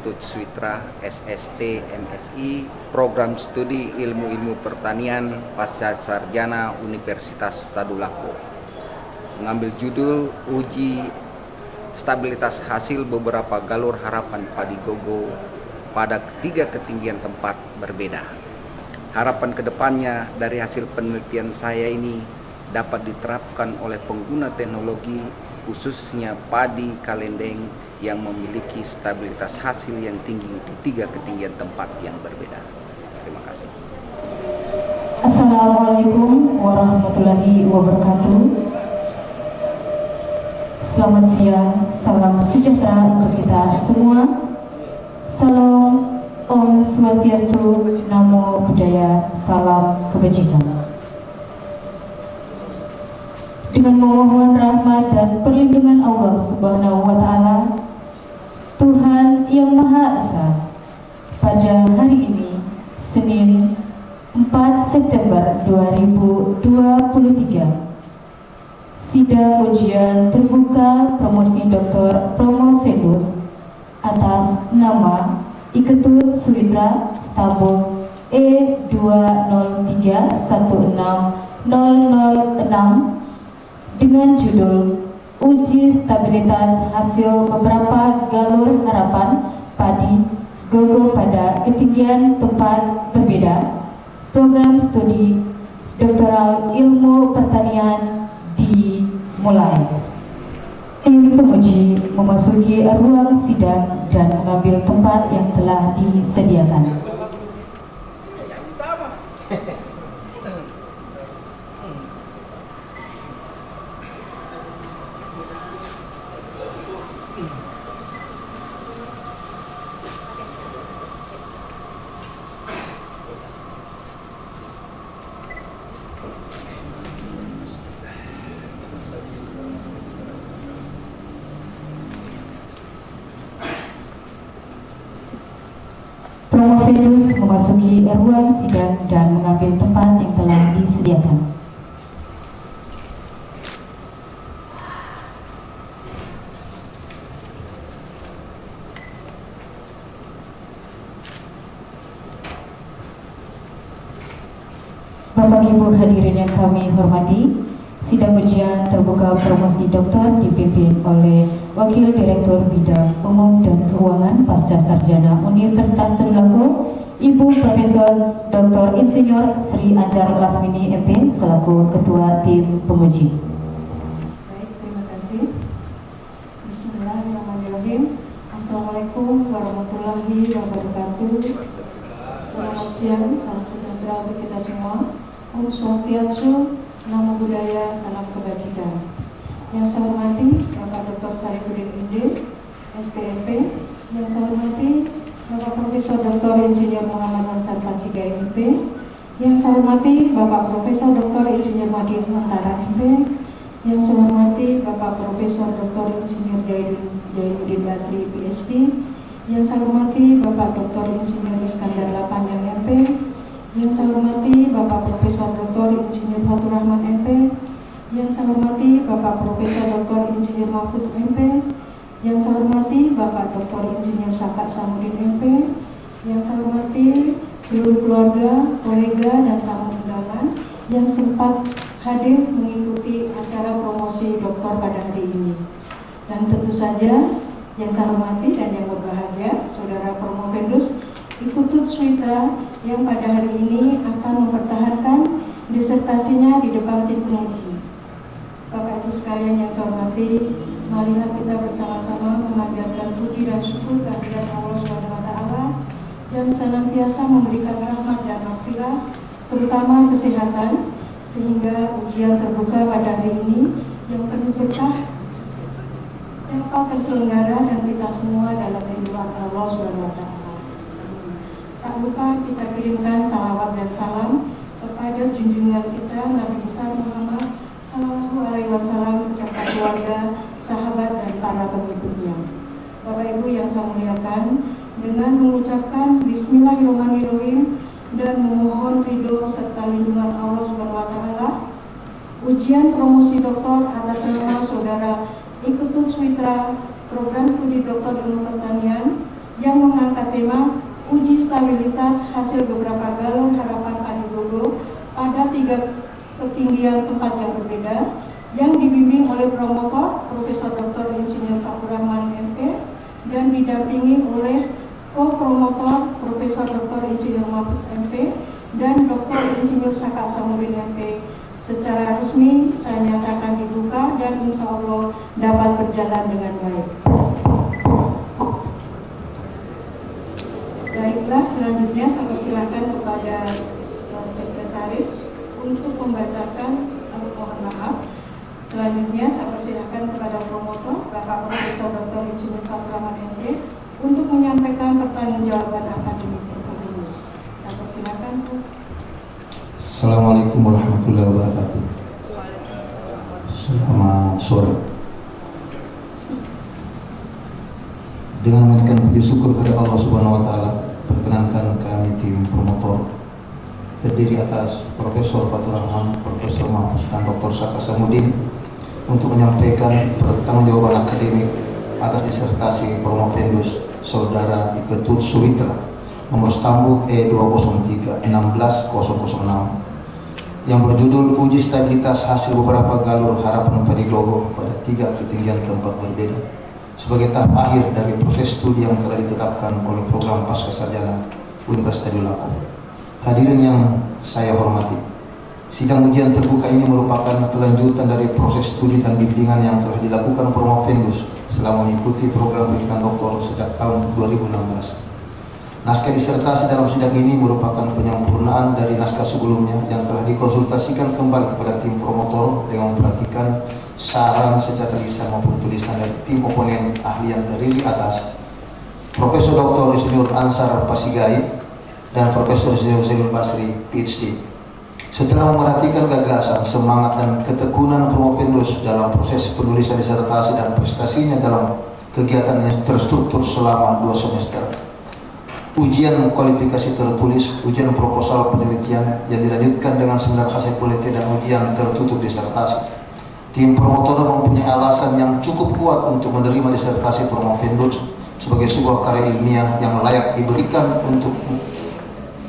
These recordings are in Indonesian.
Iketut Switra SST MSI Program Studi Ilmu-Ilmu Pertanian Pasca Sarjana Universitas Tadulako, mengambil judul Uji Stabilitas Hasil Beberapa Galur Harapan Padi Gogo pada 3 ketinggian tempat berbeda. Harapan kedepannya dari hasil penelitian saya ini dapat diterapkan oleh pengguna teknologi, khususnya padi kalendeng yang memiliki stabilitas hasil yang tinggi di 3 ketinggian tempat yang berbeda. Terima kasih. Assalamualaikum warahmatullahi wabarakatuh. Selamat siang, salam sejahtera untuk kita semua. Salam, Om Swastiastu, Namo Buddhaya, salam kebajikan. Dengan memohon rahmat dan perlindungan Allah Subhanahu wa Ta'ala, Tuhan yang Maha Esa, pada hari ini, Senin 4 September 2023, sidang ujian terbuka promosi Dr. Promovendus atas nama Iketut Switra Stabung E203160006 dengan judul Uji Stabilitas Hasil Beberapa Galur Harapan Padi Gogo pada Ketinggian Tempat Berbeda, Program Studi Doktoral Ilmu Pertanian dimulai. Tim penguji memasuki ruang sidang dan mengambil tempat yang telah disediakan. Promovendus memasuki ruang sidang dan mengambil tempat yang telah disediakan. Bapak Ibu hadirin yang kami hormati, sidang ujian terbuka promosi doktor dipimpin oleh Wakil Direktur Bidang Umum dan Keuangan Pasca Sarjana Universitas Tadulako, Ibu Profesor Dr. Insinyur Sri Anjar Lasmini MP selaku Ketua Tim Penguji. Baik, terima kasih. Bismillahirrahmanirrahim. Assalamualaikum warahmatullahi wabarakatuh. Selamat siang, salam sejahtera untuk kita semua. Om Swastiastu, Namo Buddhaya, salam kebajikan. Yang saya hormati Bapak Dr. Sarifuddin Inde, SPMP. Yang saya hormati Bapak Profesor Dr. Insinyur Muhammad Ansar Pasiga MP. Yang saya hormati Bapak Profesor Dr. Insinyur Madin Antara MP. Yang saya hormati Bapak Profesor Dr. Insinyur Jainuddin Basri PhD. Yang saya hormati Bapak Dr. Insinyur Iskandar Lapanyang MP. Yang saya hormati Bapak Profesor Dr. Insinyur Fatur Rahman MP. Yang saya hormati Bapak Profesor Dr. Insinyur Mahfudz MP. Yang saya hormati Bapak Dr. Insinyur Sakat Samudin MP. Yang saya hormati seluruh keluarga, kolega, dan tamu undangan yang sempat hadir mengikuti acara promosi doktor pada hari ini. Dan tentu saja yang saya hormati dan yang berbahagia, Saudara Promovendus Iketut Switra yang pada hari ini akan mempertahankan disertasinya di depan tim penguji. Bapak Ibu sekalian yang saya hormati, marilah kita bersama-sama memanjatkan puji dan syukur kehadirat Allah Subhanahu wa Ta'ala yang senantiasa memberikan rahmat dan maghfirah, terutama kesehatan, sehingga ujian terbuka pada hari ini yang penuh berkah dapat terselenggara dan kita semua dalam ridwan Allah Subhanahu wa Ta'ala. Tak lupa kita kirimkan salawat dan salam kepada junjungan kita Nabi besar Muhammad Sallallahu Alaihi Wasallam beserta keluarga, sahabat, dan para pengikutnya. Bapak Ibu yang saya muliakan, dengan mengucapkan Bismillahirrahmanirrahim dan memohon ridho serta lindungan Allah Subhanahu wa Ta'ala, ujian promosi doktor atas nama Saudara Iketut Switra Program Studi Doktor Ilmu Pertanian yang mengangkat tema uji stabilitas hasil beberapa galon harapan Padigogo pada 3 ketinggian tempat yang berbeda, yang dibimbing oleh promotor Profesor Dr. Insinyur Fatur Rahman MP dan didampingi oleh co-promotor Profesor Dr. Insinyur Mahfud MP dan Dr. Insinyur Saka Samudin MP. Secara resmi saya nyatakan dibuka dan insya Allah dapat berjalan dengan baik. Baiklah, selanjutnya saya persilakan kepada sekretaris untuk membacakan, mohon maaf. Selanjutnya saya persilakan kepada promotor Bapak Profesor Dr. Insinyur Fatur Rahman MP untuk menyampaikan pertanggungjawaban akademik Perpendus. Saya persilakan, Bu. Assalamualaikum warahmatullahi wabarakatuh. Selamat sore. Dengan menaikkan puji syukur kepada Allah Subhanahu wa taala, perkenankan kami tim promotor terdiri atas Profesor Fatur Rahman, Profesor Mahfud dan Dr. Saka Samudin untuk menyampaikan pertanggungjawaban akademik atas disertasi Promovendus Saudara Iketut Suwitra nomor stambuk E203 16006 yang berjudul uji stabilitas hasil beberapa galur harapan Padigogo pada 3 ketinggian tempat berbeda sebagai tahap akhir dari proses studi yang telah ditetapkan oleh program Pascasarjana Universitas Tadulako. Hadirin yang saya hormati, sidang ujian terbuka ini merupakan kelanjutan dari proses studi dan bimbingan yang telah dilakukan Promovendus selama mengikuti program pendidikan doktor sejak tahun 2016. Naskah disertasi dalam sidang ini merupakan penyempurnaan dari naskah sebelumnya yang telah dikonsultasikan kembali kepada tim promotor dengan memperhatikan saran secara lisan maupun tulisan dari tim oponen ahli yang terdiri atas Profesor Dr. Insinyur Ansar Pasigai dan Profesor Insinyur Zainul Basri, PhD. Setelah memerhatikan gagasan, semangat dan ketekunan Promovendus dalam proses penulisan disertasi dan prestasinya dalam kegiatan yang terstruktur selama 2 semester, ujian kualifikasi tertulis, ujian proposal penelitian yang dilanjutkan dengan seminar hasil penelitian dan ujian tertutup disertasi, tim promotor mempunyai alasan yang cukup kuat untuk menerima disertasi Promovendus sebagai sebuah karya ilmiah yang layak diberikan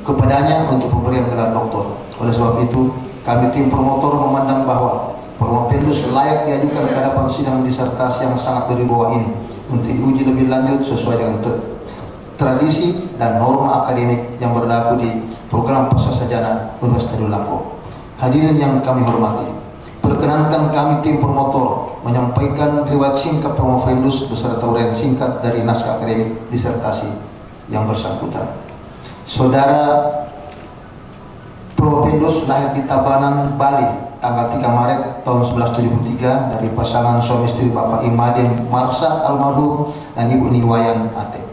kepadanya untuk pemberian gelar doktor. Oleh sebab itu, kami tim promotor memandang bahwa Promovendus layak diajukan ke hadapan sidang disertasi yang sangat berwibawa ini untuk diuji lebih lanjut sesuai dengan tradisi dan norma akademik yang berlaku di program Pascasarjana Universitas Tadulako. Hadirin yang kami hormati, perkenankan kami tim promotor menyampaikan riwayat singkat Promovendus beserta uraian singkat dari naskah akademik disertasi yang bersangkutan. Saudara Promovendus lahir di Tabanan, Bali, tanggal 3 Maret tahun 1973 dari pasangan suami istri Bapak Imaden Marsa almarhum dan Ibu Niwayan Ate.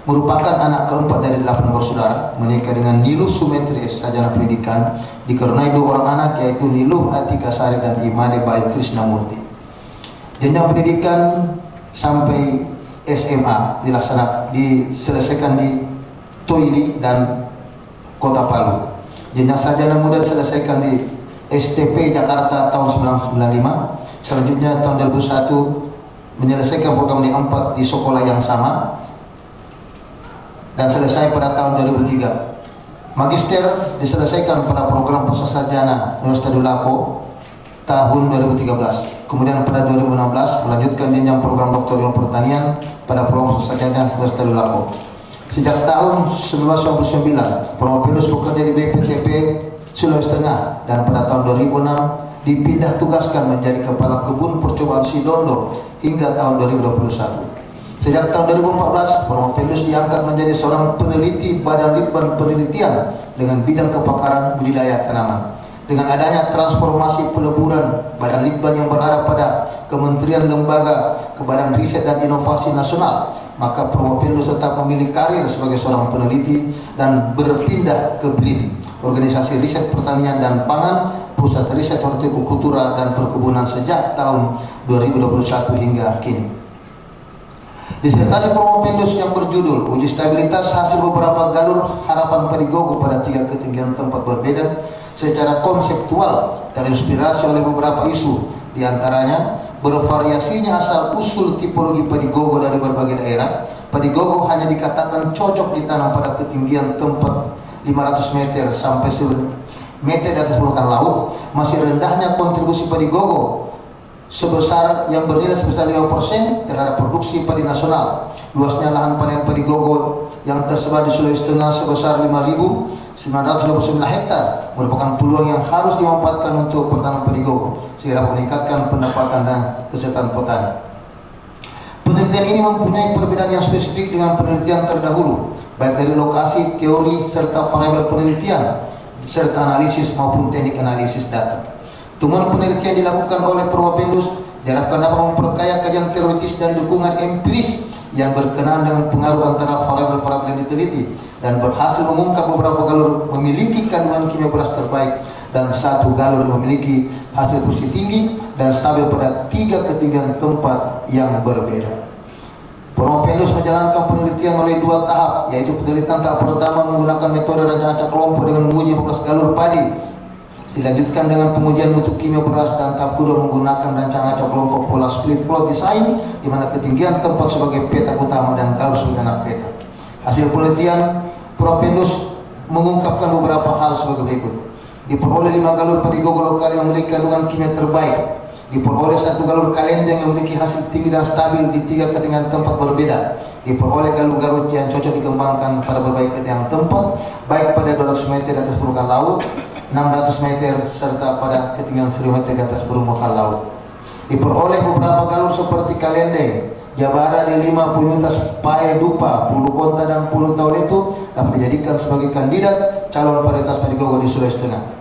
Merupakan anak keempat dari 8 bersaudara, menikah dengan Niluh Sumetri, sarjana pendidikan, dikaruniai 2 orang anak yaitu Niluh Atika Sari dan Imade Bayu Krishnamurti. Jenjang pendidikan sampai SMA diselesaikan di Toili dan Kota Palu. Jenjang sarjana muda diselesaikan di STP Jakarta tahun 1995. Selanjutnya tahun 2001 menyelesaikan program D4 di sekolah yang sama dan selesai pada tahun 2003. Magister diselesaikan pada program Pascasarjana Universitas Tadulako tahun 2013. Kemudian pada 2016 melanjutkan jenjang program doktor ilmu pertanian pada program Pascasarjana Universitas Tadulako. Sejak tahun 1999, Promovendus bekerja di BPTP Sulawesi Tengah dan pada tahun 2006 dipindah tugaskan menjadi Kepala Kebun Percobaan Sidondo hingga tahun 2021. Sejak tahun 2014, Promovendus diangkat menjadi seorang peneliti Badan Litbang Penelitian dengan bidang kepakaran budidaya tanaman. Dengan adanya transformasi peleburan Badan Litbang yang berada pada Kementerian Lembaga ke Badan Riset dan Inovasi Nasional, maka Promovendus tetap memilih karir sebagai seorang peneliti dan berpindah ke BRIN, Organisasi Riset Pertanian dan Pangan, Pusat Riset Hortikultura dan Perkebunan sejak tahun 2021 hingga kini. Disertasi Promovendus yang berjudul uji stabilitas hasil beberapa galur harapan Padigogo pada 3 ketinggian tempat berbeda secara konseptual terinspirasi oleh beberapa isu, diantaranya bervariasinya asal usul tipologi Padigogo dari berbagai daerah, padi gogo hanya dikatakan cocok ditanam pada ketinggian tempat 500 meter sampai 1 meter di atas permukaan laut, masih rendahnya kontribusi padi gogo yang bernilai sebesar 5% terhadap produksi padi nasional. Luasnya lahan panen padi gogo yang tersebar di Sulawesi Tengah sebesar 5.929 hektar merupakan peluang yang harus dimanfaatkan untuk pertanian padi gogo sehingga meningkatkan pendapatan dan kesejahteraan petani. Penelitian ini mempunyai perbedaan yang spesifik dengan penelitian terdahulu, baik dari lokasi, teori, serta variabel penelitian, serta analisis maupun teknik analisis data. Temuan penelitian dilakukan oleh Perwapendus diharapkan dapat memperkaya kajian teoritis dan dukungan empiris yang berkenaan dengan pengaruh antara variabel-variabel yang diteliti dan berhasil mengungkap beberapa galur memiliki kandungan kimia beras terbaik dan satu galur memiliki hasil produksi tinggi dan stabil pada 3 ketinggian tempat yang berbeda. Perwapendus menjalankan penelitian melalui 2 tahap, yaitu penelitian tahap pertama menggunakan metode rancang-rancang kelompok dengan menguji 14 galur padi. Dilanjutkan dengan pengujian mutu kimia beras dan tahap kedua menggunakan rancang-rancang kelompok pola split flow design, di mana ketinggian tempat sebagai petak utama dan galur sebagai anak petak. Hasil penelitian Perwapendus mengungkapkan beberapa hal sebagai berikut. Diperoleh 5 galur padi gogo lokal yang memiliki kandungan kimia terbaik. Diperoleh 1 galur kalendeng yang memiliki hasil tinggi dan stabil di 3 ketinggian tempat berbeda. Diperoleh galur-galur yang cocok dikembangkan pada berbagai ketinggian tempat, baik pada 200 meter di atas permukaan laut, 600 meter, serta pada ketinggian 1000 meter di atas permukaan laut. Diperoleh beberapa galur seperti kalendeng, jabara D5, penyuntas pae dupa, pulu konta dan pulu tauletu dapat dijadikan sebagai kandidat calon varietas padi gogo di Sulawesi Tengah.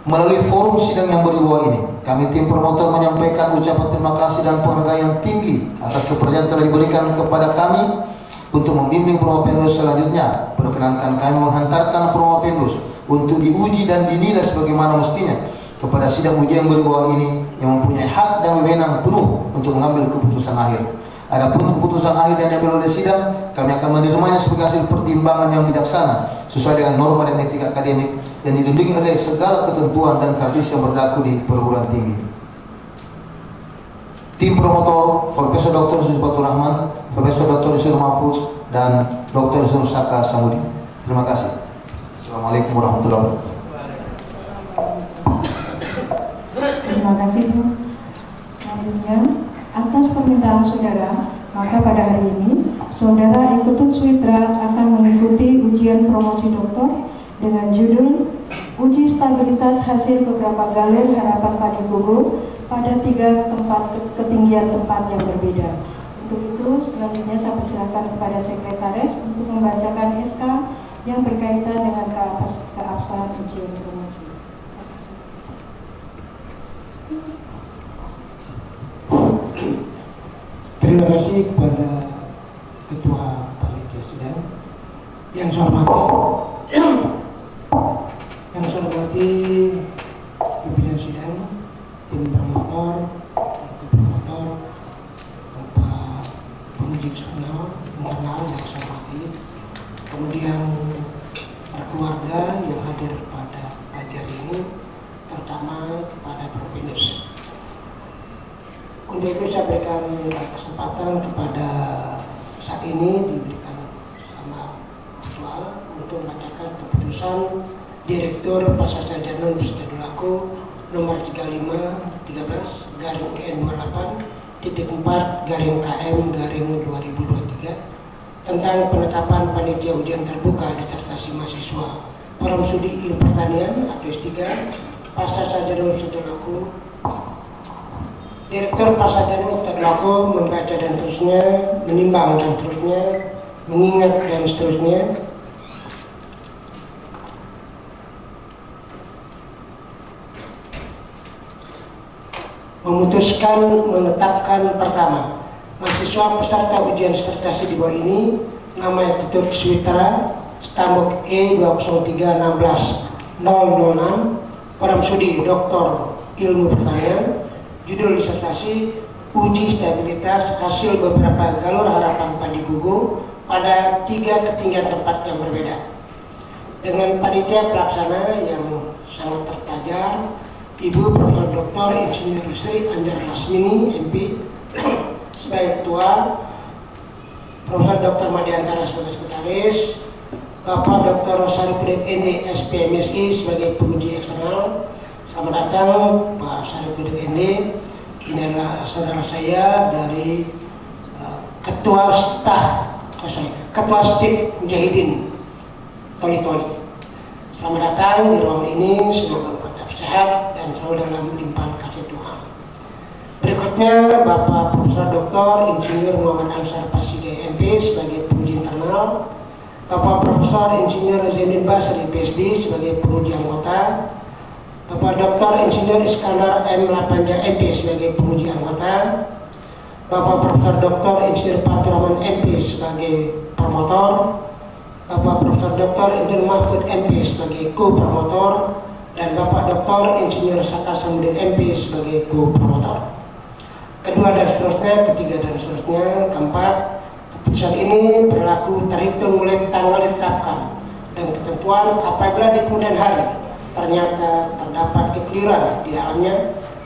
Melalui forum sidang yang berwibawa ini, kami tim promotor menyampaikan ucapan terima kasih dan penghargaan yang tinggi atas kepercayaan telah diberikan kepada kami untuk membimbing Perwapendus selanjutnya. Perkenankan kami menghantarkan Perwapendus untuk diuji dan dinilai sebagaimana mestinya kepada sidang uji yang berwibawa ini yang mempunyai hak dan wewenang penuh untuk mengambil keputusan akhir. Adapun keputusan akhir yang diambil oleh sidang, kami akan menerimanya sebagai hasil pertimbangan yang bijaksana sesuai dengan norma dan etika akademik yang dilindungi oleh segala ketentuan dan tradisi yang berlaku di perguruan tinggi. Tim promotor Profesor Dr. Yusuf Batur Rahman, Profesor Dr. Yusuf Mahfuz, dan Dr. Yusuf Saka Samudi. Terima kasih. Assalamualaikum warahmatullahi wabarakatuh. Terima kasih Bu. Selanjutnya, atas permintaan saudara, maka pada hari ini saudara Iketut Switra akan mengikuti ujian promosi doktor dengan judul Uji Stabilitas Hasil Beberapa Galur Harapan Padi Gogo pada 3 tempat ketinggian tempat yang berbeda. Untuk itu, selanjutnya saya persilakan kepada Sekretaris untuk membacakan SK yang berkaitan dengan keabsahan ujian promosi. Terima kasih kepada Ketua Panitia Sidang yang saya hormati pimpinan sidang, tim promotor, Bapak penguji eksternal, internal yang saya hormati, kemudian para keluarga yang hadir pada pagi hari ini, terutama kepada Perwapendus. Untuk itu saya berikan kesempatan kepada saat ini diberikan sama soal untuk membacakan keputusan Direktur Pasar Sarjana Universitas Tadulako nomor 3513/UN28.4/KM/2023 tentang penetapan panitia ujian terbuka disertasi mahasiswa Forum Studi Ilmu Pertanian atau S3 Pasar Sarjana Universitas Tadulako. Direktur Pasar Sarjana Universitas Tadulako membaca dan seterusnya, menimbang dan seterusnya, mengingat dan seterusnya. Memutuskan menetapkan pertama, mahasiswa peserta ujian disertasi di bawah ini, nama Iketut Switra, stambuk E20316-006, Forum Studi Doktor Ilmu Pertanian. Judul disertasi Uji Stabilitas Hasil Beberapa Galur Harapan Padi Gogo pada 3 ketinggian tempat yang berbeda. Dengan panitia pelaksana yang sangat terpelajar, Ibu Profesor Dr. Insinyur Sri Anjar Lasmini, MP, sebagai Ketua, Profesor Dr. Madiantara sebagai sekretaris, Bapak Dr. Syarifudin ND SPMSI sebagai penguji eksternal. Selamat datang Pak Syarifudin ND. Ini adalah saudara saya dari Ketua Stip Mujahidin Toli-Toli. Selamat datang di ruang ini, semoga tetap sehat dan selalu dalam limpahan kasih Tuhan. Berikutnya Bapak Profesor Dr. Insinyur Muhammad Ansar Paside MP sebagai penguji internal, Bapak Profesor Insinyur Zainuddin Basri PhD sebagai penguji anggota, Bapak Dr. Insinyur Iskandar M. Lapanja MP sebagai penguji anggota, Bapak Profesor Dr. Insinyur Fatur Rahman MP sebagai promotor, Bapak Profesor Dr. Insinyur Mahfud MP sebagai co-promotor, dan Bapak Dr. Insinyur Saka Samudin MP sebagai co-promotor. Kedua dan seterusnya, ketiga dan seterusnya, keempat, keputusan ini berlaku terhitung mulai tanggal ditetapkan dan ketentuan apabila di kemudian hari ternyata terdapat kekeliruan di dalamnya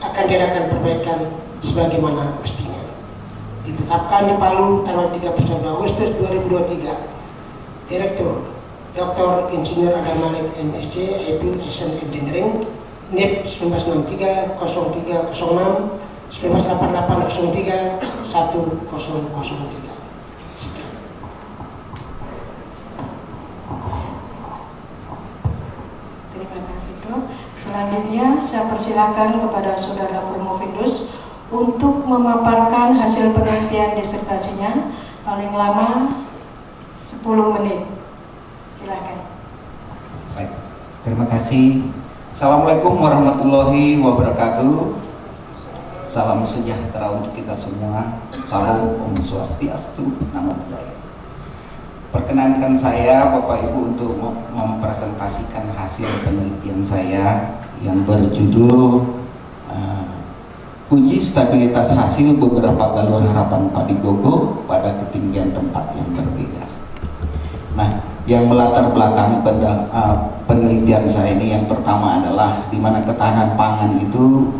akan diadakan perbaikan sebagaimana mestinya. Ditetapkan di Palu tanggal 31 Agustus 2023. Direktur Dr. Insinyur Adam Malik MSc, IP Asian Engineering, NIP 1963 0306 1988 03 1003. Terima kasih Dok. Selanjutnya saya persilakan kepada Saudara Promovendus untuk memaparkan hasil penelitian disertasinya, paling lama 10 menit. Silakan. Baik, terima kasih. Assalamualaikum warahmatullahi wabarakatuh. Salam sejahtera untuk kita semua. Salam Om Swastiastu, Namo Buddhaya. Perkenankan saya Bapak Ibu untuk mempresentasikan hasil penelitian saya yang berjudul uji stabilitas hasil beberapa galur harapan padi gogo pada ketinggian tempat yang berbeda. Nah, yang melatar belakangi penelitian saya ini yang pertama adalah di mana ketahanan pangan itu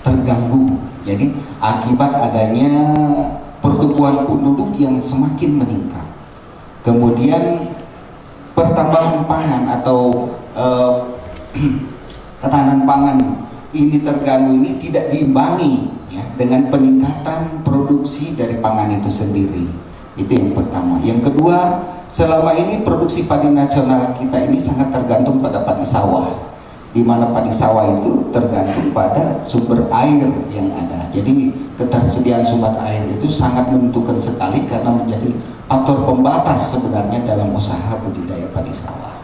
terganggu. Jadi akibat adanya pertumbuhan penduduk yang semakin meningkat. Kemudian pertambahan pangan atau ketahanan pangan ini terganggu, ini tidak diimbangi ya dengan peningkatan produksi dari pangan itu sendiri. Itu yang pertama. Yang kedua, selama ini produksi padi nasional kita ini sangat tergantung pada padi sawah, di mana padi sawah itu tergantung pada sumber air yang ada. Jadi ketersediaan sumber air itu sangat menentukan sekali karena menjadi faktor pembatas sebenarnya dalam usaha budidaya padi sawah.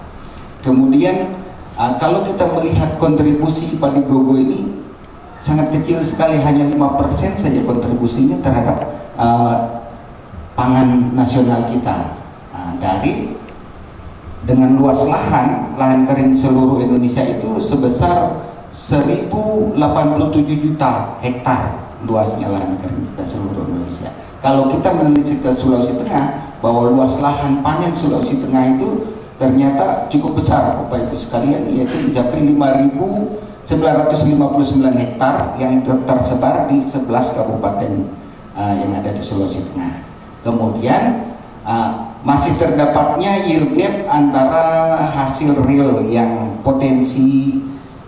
Kemudian kalau kita melihat kontribusi padi gogo ini sangat kecil sekali, hanya 5% saja kontribusinya terhadap pangan nasional kita. Dari dengan luas lahan kering seluruh Indonesia itu sebesar 1087 juta hektar luasnya lahan kering kita seluruh Indonesia. Kalau kita meneliti ke Sulawesi Tengah, bahwa luas lahan panen Sulawesi Tengah itu ternyata cukup besar Bapak Ibu sekalian, yaitu mencapai 5.959 hektar yang tersebar di 11 kabupaten yang ada di Sulawesi Tengah. Kemudian masih terdapatnya yield gap antara hasil real yang potensi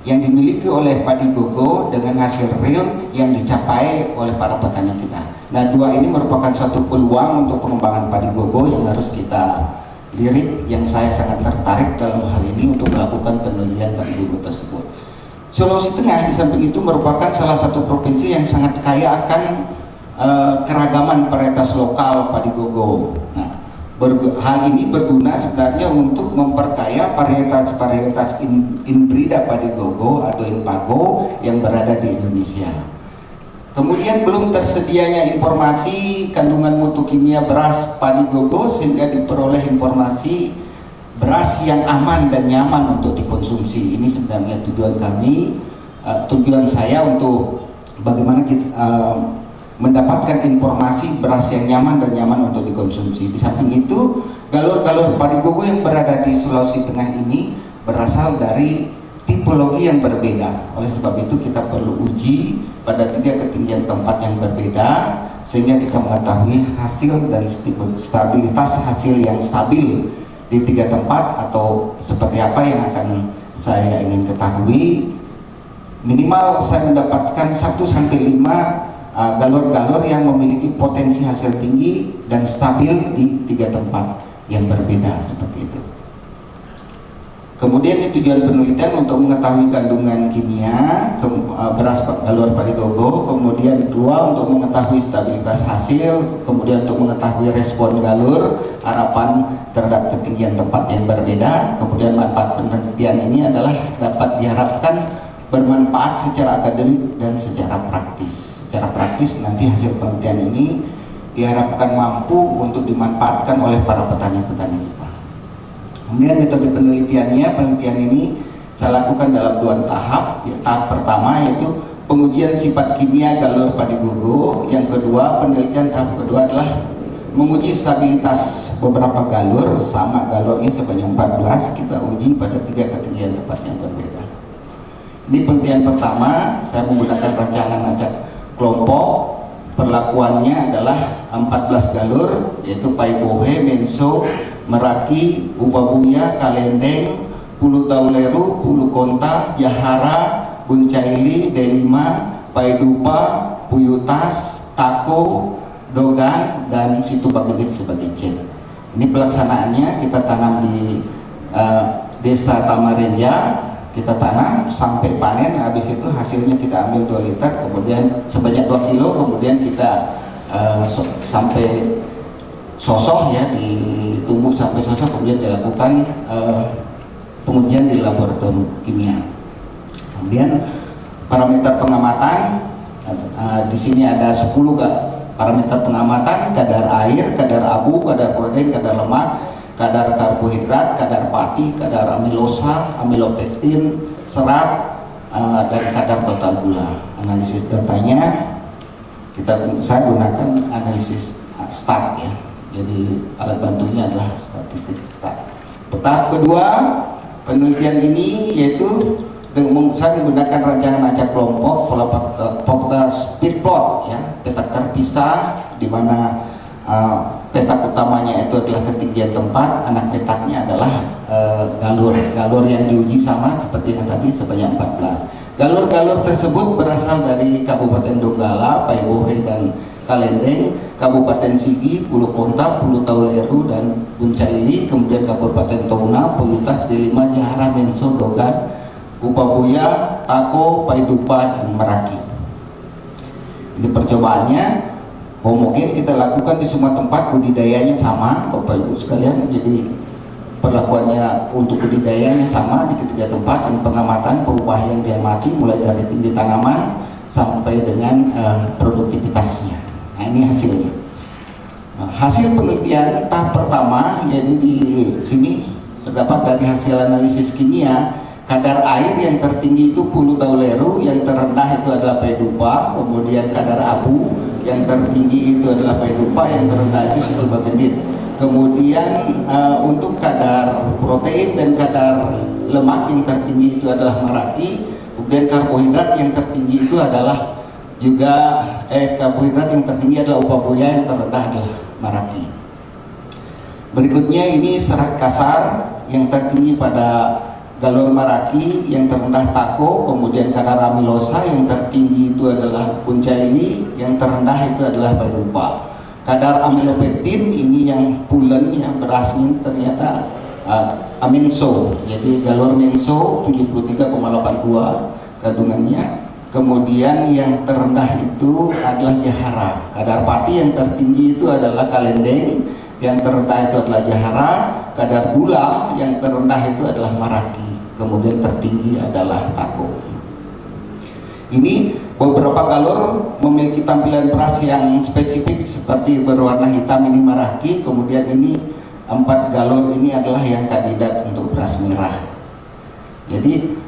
yang dimiliki oleh padi gogo dengan hasil real yang dicapai oleh para petani kita. Nah, dua ini merupakan satu peluang untuk pengembangan padi gogo yang harus kita lirik, yang saya sangat tertarik dalam hal ini untuk melakukan penelitian padi gogo tersebut. Sulawesi Tengah di samping itu merupakan salah satu provinsi yang sangat kaya akan keragaman varietas lokal padi gogo. Nah, hal ini berguna sebenarnya untuk memperkaya varietas inbrida padi gogo atau inpago yang berada di Indonesia. Kemudian belum tersedianya informasi kandungan mutu kimia beras padi gogo sehingga diperoleh informasi beras yang aman dan nyaman untuk dikonsumsi. Ini sebenarnya tujuan kami, tujuan saya untuk bagaimana kita mendapatkan informasi beras yang nyaman dan nyaman untuk dikonsumsi. Di samping itu, galur-galur padi gogo yang berada di Sulawesi Tengah ini berasal dari tipologi yang berbeda. Oleh sebab itu kita perlu uji pada 3 ketinggian tempat yang berbeda sehingga kita mengetahui hasil dan stabilitas hasil yang stabil di 3 tempat, atau seperti apa yang akan saya ingin ketahui. Minimal saya mendapatkan 1-5 galur-galur yang memiliki potensi hasil tinggi dan stabil di 3 tempat yang berbeda seperti itu. Kemudian tujuan penelitian untuk mengetahui kandungan kimia beras galur padi gogo, kemudian 2 untuk mengetahui stabilitas hasil, kemudian untuk mengetahui respon galur, harapan terhadap ketinggian tempat yang berbeda. Kemudian manfaat penelitian ini adalah dapat diharapkan bermanfaat secara akademik dan secara praktis. Secara praktis nanti hasil penelitian ini diharapkan mampu untuk dimanfaatkan oleh para petani-petani kita. Kemudian metode penelitian ini saya lakukan dalam 2 tahap. Tahap pertama yaitu pengujian sifat kimia galur padi gogo. Yang kedua, penelitian tahap kedua adalah menguji stabilitas beberapa galur, sama galurnya sebanyak 14 kita uji pada 3 ketinggian tempat yang berbeda. Ini penelitian pertama, saya menggunakan rancangan acak kelompok. Perlakuannya adalah 14 galur, yaitu Paibohe, Menso, Meraki, Ubabuya, Kalendeng, Pulu Tauleru, Pulu Konta, Yahara, Buncaili, Delima, Paidupa, Puyutas, Tako, Dogan, dan Situ Bagedit sebagai C. Ini pelaksanaannya kita tanam di Desa Tamareja. Kita tanam sampai panen, habis itu hasilnya kita ambil 2 liter, kemudian sebanyak 2 kilo, kemudian kita sampai sosoh ya, ditumbuh sampai sosoh, kemudian dilakukan pengujian di laboratorium kimia. Kemudian parameter pengamatan, di sini ada 10 parameter pengamatan: kadar air, kadar abu, kadar protein, kadar lemak, kadar karbohidrat, kadar pati, kadar amilosa, amilopektin, serat, dan kadar total gula. Analisis datanya saya gunakan analisis STAT ya. Jadi alat bantunya adalah statistik STAT. Tahap kedua penelitian ini yaitu saya menggunakan rancangan acak kelompok pola speed plot ya, peta terpisah di mana petak utamanya itu adalah ketinggian tempat, anak petaknya adalah galur yang diuji sama seperti yang tadi sebanyak 14. Galur-galur tersebut berasal dari Kabupaten Donggala, Paibohe dan Kalendeng, Kabupaten Sigi, Pulu Konta, Pulu Tauleru dan Buncaili, kemudian Kabupaten Touna, Puyutas, Delima, Jahara, Menso, Dogan, Upabuya, Tako, Paidupa, dan Meraki. Ini percobaannya homogen, kita lakukan di semua tempat, budidayanya sama Bapak Ibu sekalian. Jadi perlakuannya untuk budidayanya sama di ketiga tempat, dan pengamatan perubahan yang diamati mulai dari tinggi tanaman sampai dengan produktivitasnya. Nah, ini hasilnya. Hasil penelitian tahap pertama, yaitu di sini terdapat dari hasil analisis kimia. Kadar air yang tertinggi itu Pulu Tauleru, yang terendah itu adalah Paidupa, kemudian kadar abu yang tertinggi itu adalah Paidupa, yang terendah itu Situ Bagedit. Kemudian untuk kadar protein dan kadar lemak yang tertinggi itu adalah Meraki. Kemudian karbohidrat yang tertinggi itu adalah karbohidrat yang tertinggi adalah Upabuya, yang terendah adalah Meraki. Berikutnya ini serat kasar yang tertinggi pada galur Meraki, yang terendah Tako, kemudian kadar amilosa yang tertinggi itu adalah Buncaili, yang terendah itu adalah Paidupa. Kadar amilopektin ini yang pulen yang berasnya ternyata Amenso, jadi galur Menso 73,82 kandungannya. Kemudian yang terendah itu adalah Jahara. Kadar pati yang tertinggi itu adalah Kalendeng, yang terendah itu adalah Jahara. Kadar gula yang terendah itu adalah Meraki, kemudian tertinggi adalah Tako. Ini beberapa galur memiliki tampilan beras yang spesifik seperti berwarna hitam, ini Meraki. Kemudian ini 4 galur ini adalah yang kandidat untuk beras merah. Jadi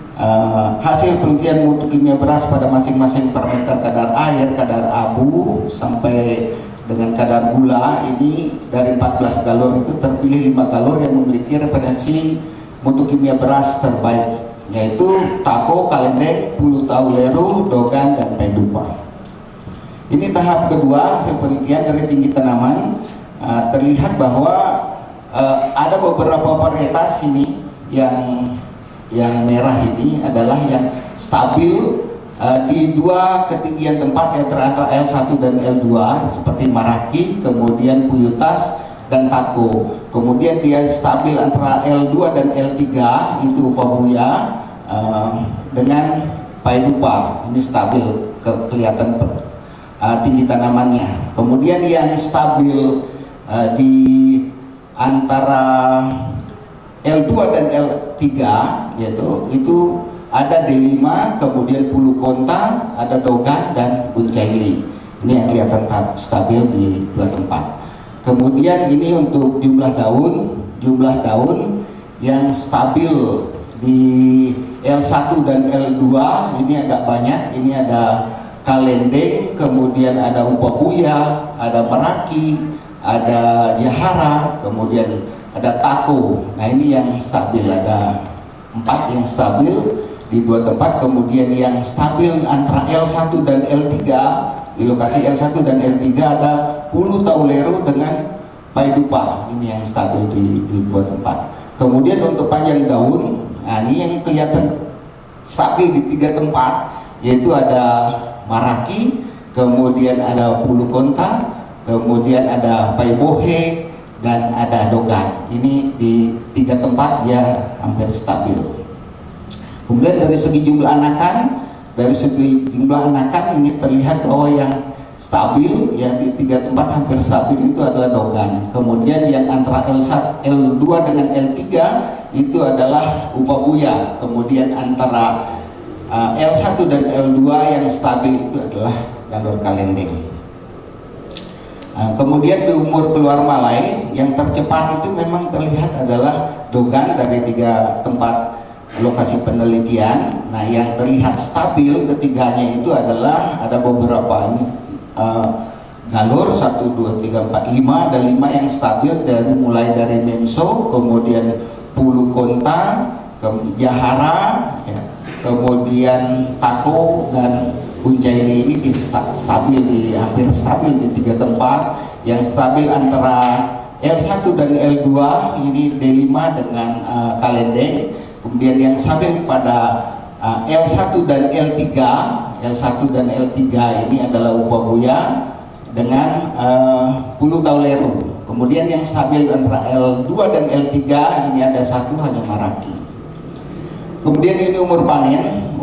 hasil penelitian mutu kimia beras pada masing-masing parameter kadar air, kadar abu sampai dengan kadar gula, ini dari 14 galur itu terpilih 5 galur yang memiliki referensi mutu kimia beras terbaik yaitu tako, kalendeng, pulu tauleru, dogan, dan pedupa. Ini tahap kedua hasil penelitian dari tinggi tanaman. Terlihat bahwa ada beberapa varietas ini yang merah ini adalah yang stabil di dua ketinggian tempat yaitu antara L1 dan L2 seperti maraki, kemudian puyutas dan tako. Kemudian dia stabil antara L2 dan L3 itu upabuya dengan paidupa. Ini stabil kelihatan tinggi tanamannya. Kemudian yang stabil di antara L2 dan L3 yaitu itu ada D5, kemudian pulu konta, ada dogan dan buncaili. Ini yang kelihatan stabil di dua tempat. Kemudian ini untuk jumlah daun yang stabil di L1 dan L2 ini agak banyak. Ini ada kalendeng, kemudian ada upabuya, ada maraki, ada jahara, kemudian ada tako. Nah ini yang stabil, ada 4 yang stabil di dua tempat. Kemudian yang stabil antara L1 dan L3, di lokasi L1 dan L3 ada pulu tauleru dengan paidupa. Ini yang stabil di dua tempat. Kemudian untuk panjang daun, nah ini yang kelihatan stabil di 3 tempat, yaitu ada maraki, kemudian ada pulu konta, kemudian ada paibohe, dan ada dogan. Ini di 3 tempat ya hampir stabil. Kemudian dari segi jumlah anakan, ini terlihat bahwa yang stabil ya di 3 tempat hampir stabil itu adalah dogan. Kemudian yang antara L2 dengan L3 itu adalah upabuya. Kemudian antara L1 dan L2 yang stabil itu adalah galur kalendeng. Kemudian di umur keluar malai yang tercepat itu memang terlihat adalah dogan dari 3 tempat lokasi penelitian. Nah yang terlihat stabil ketiganya itu adalah ada beberapa ini galur 1, 2, 3, 4, 5, ada 5 yang stabil mulai dari menso, kemudian pulu konta, jahara, ya, kemudian tako dan buncaili. Ini hampir stabil di 3 tempat. Yang stabil antara L1 dan L2 ini D5 dengan kalendeng. Kemudian yang stabil pada L1 dan L3, ini adalah upabuya dengan pulu tauleru. Kemudian yang stabil antara L2 dan L3 ini ada 1 hanya maraki. Kemudian ini umur panen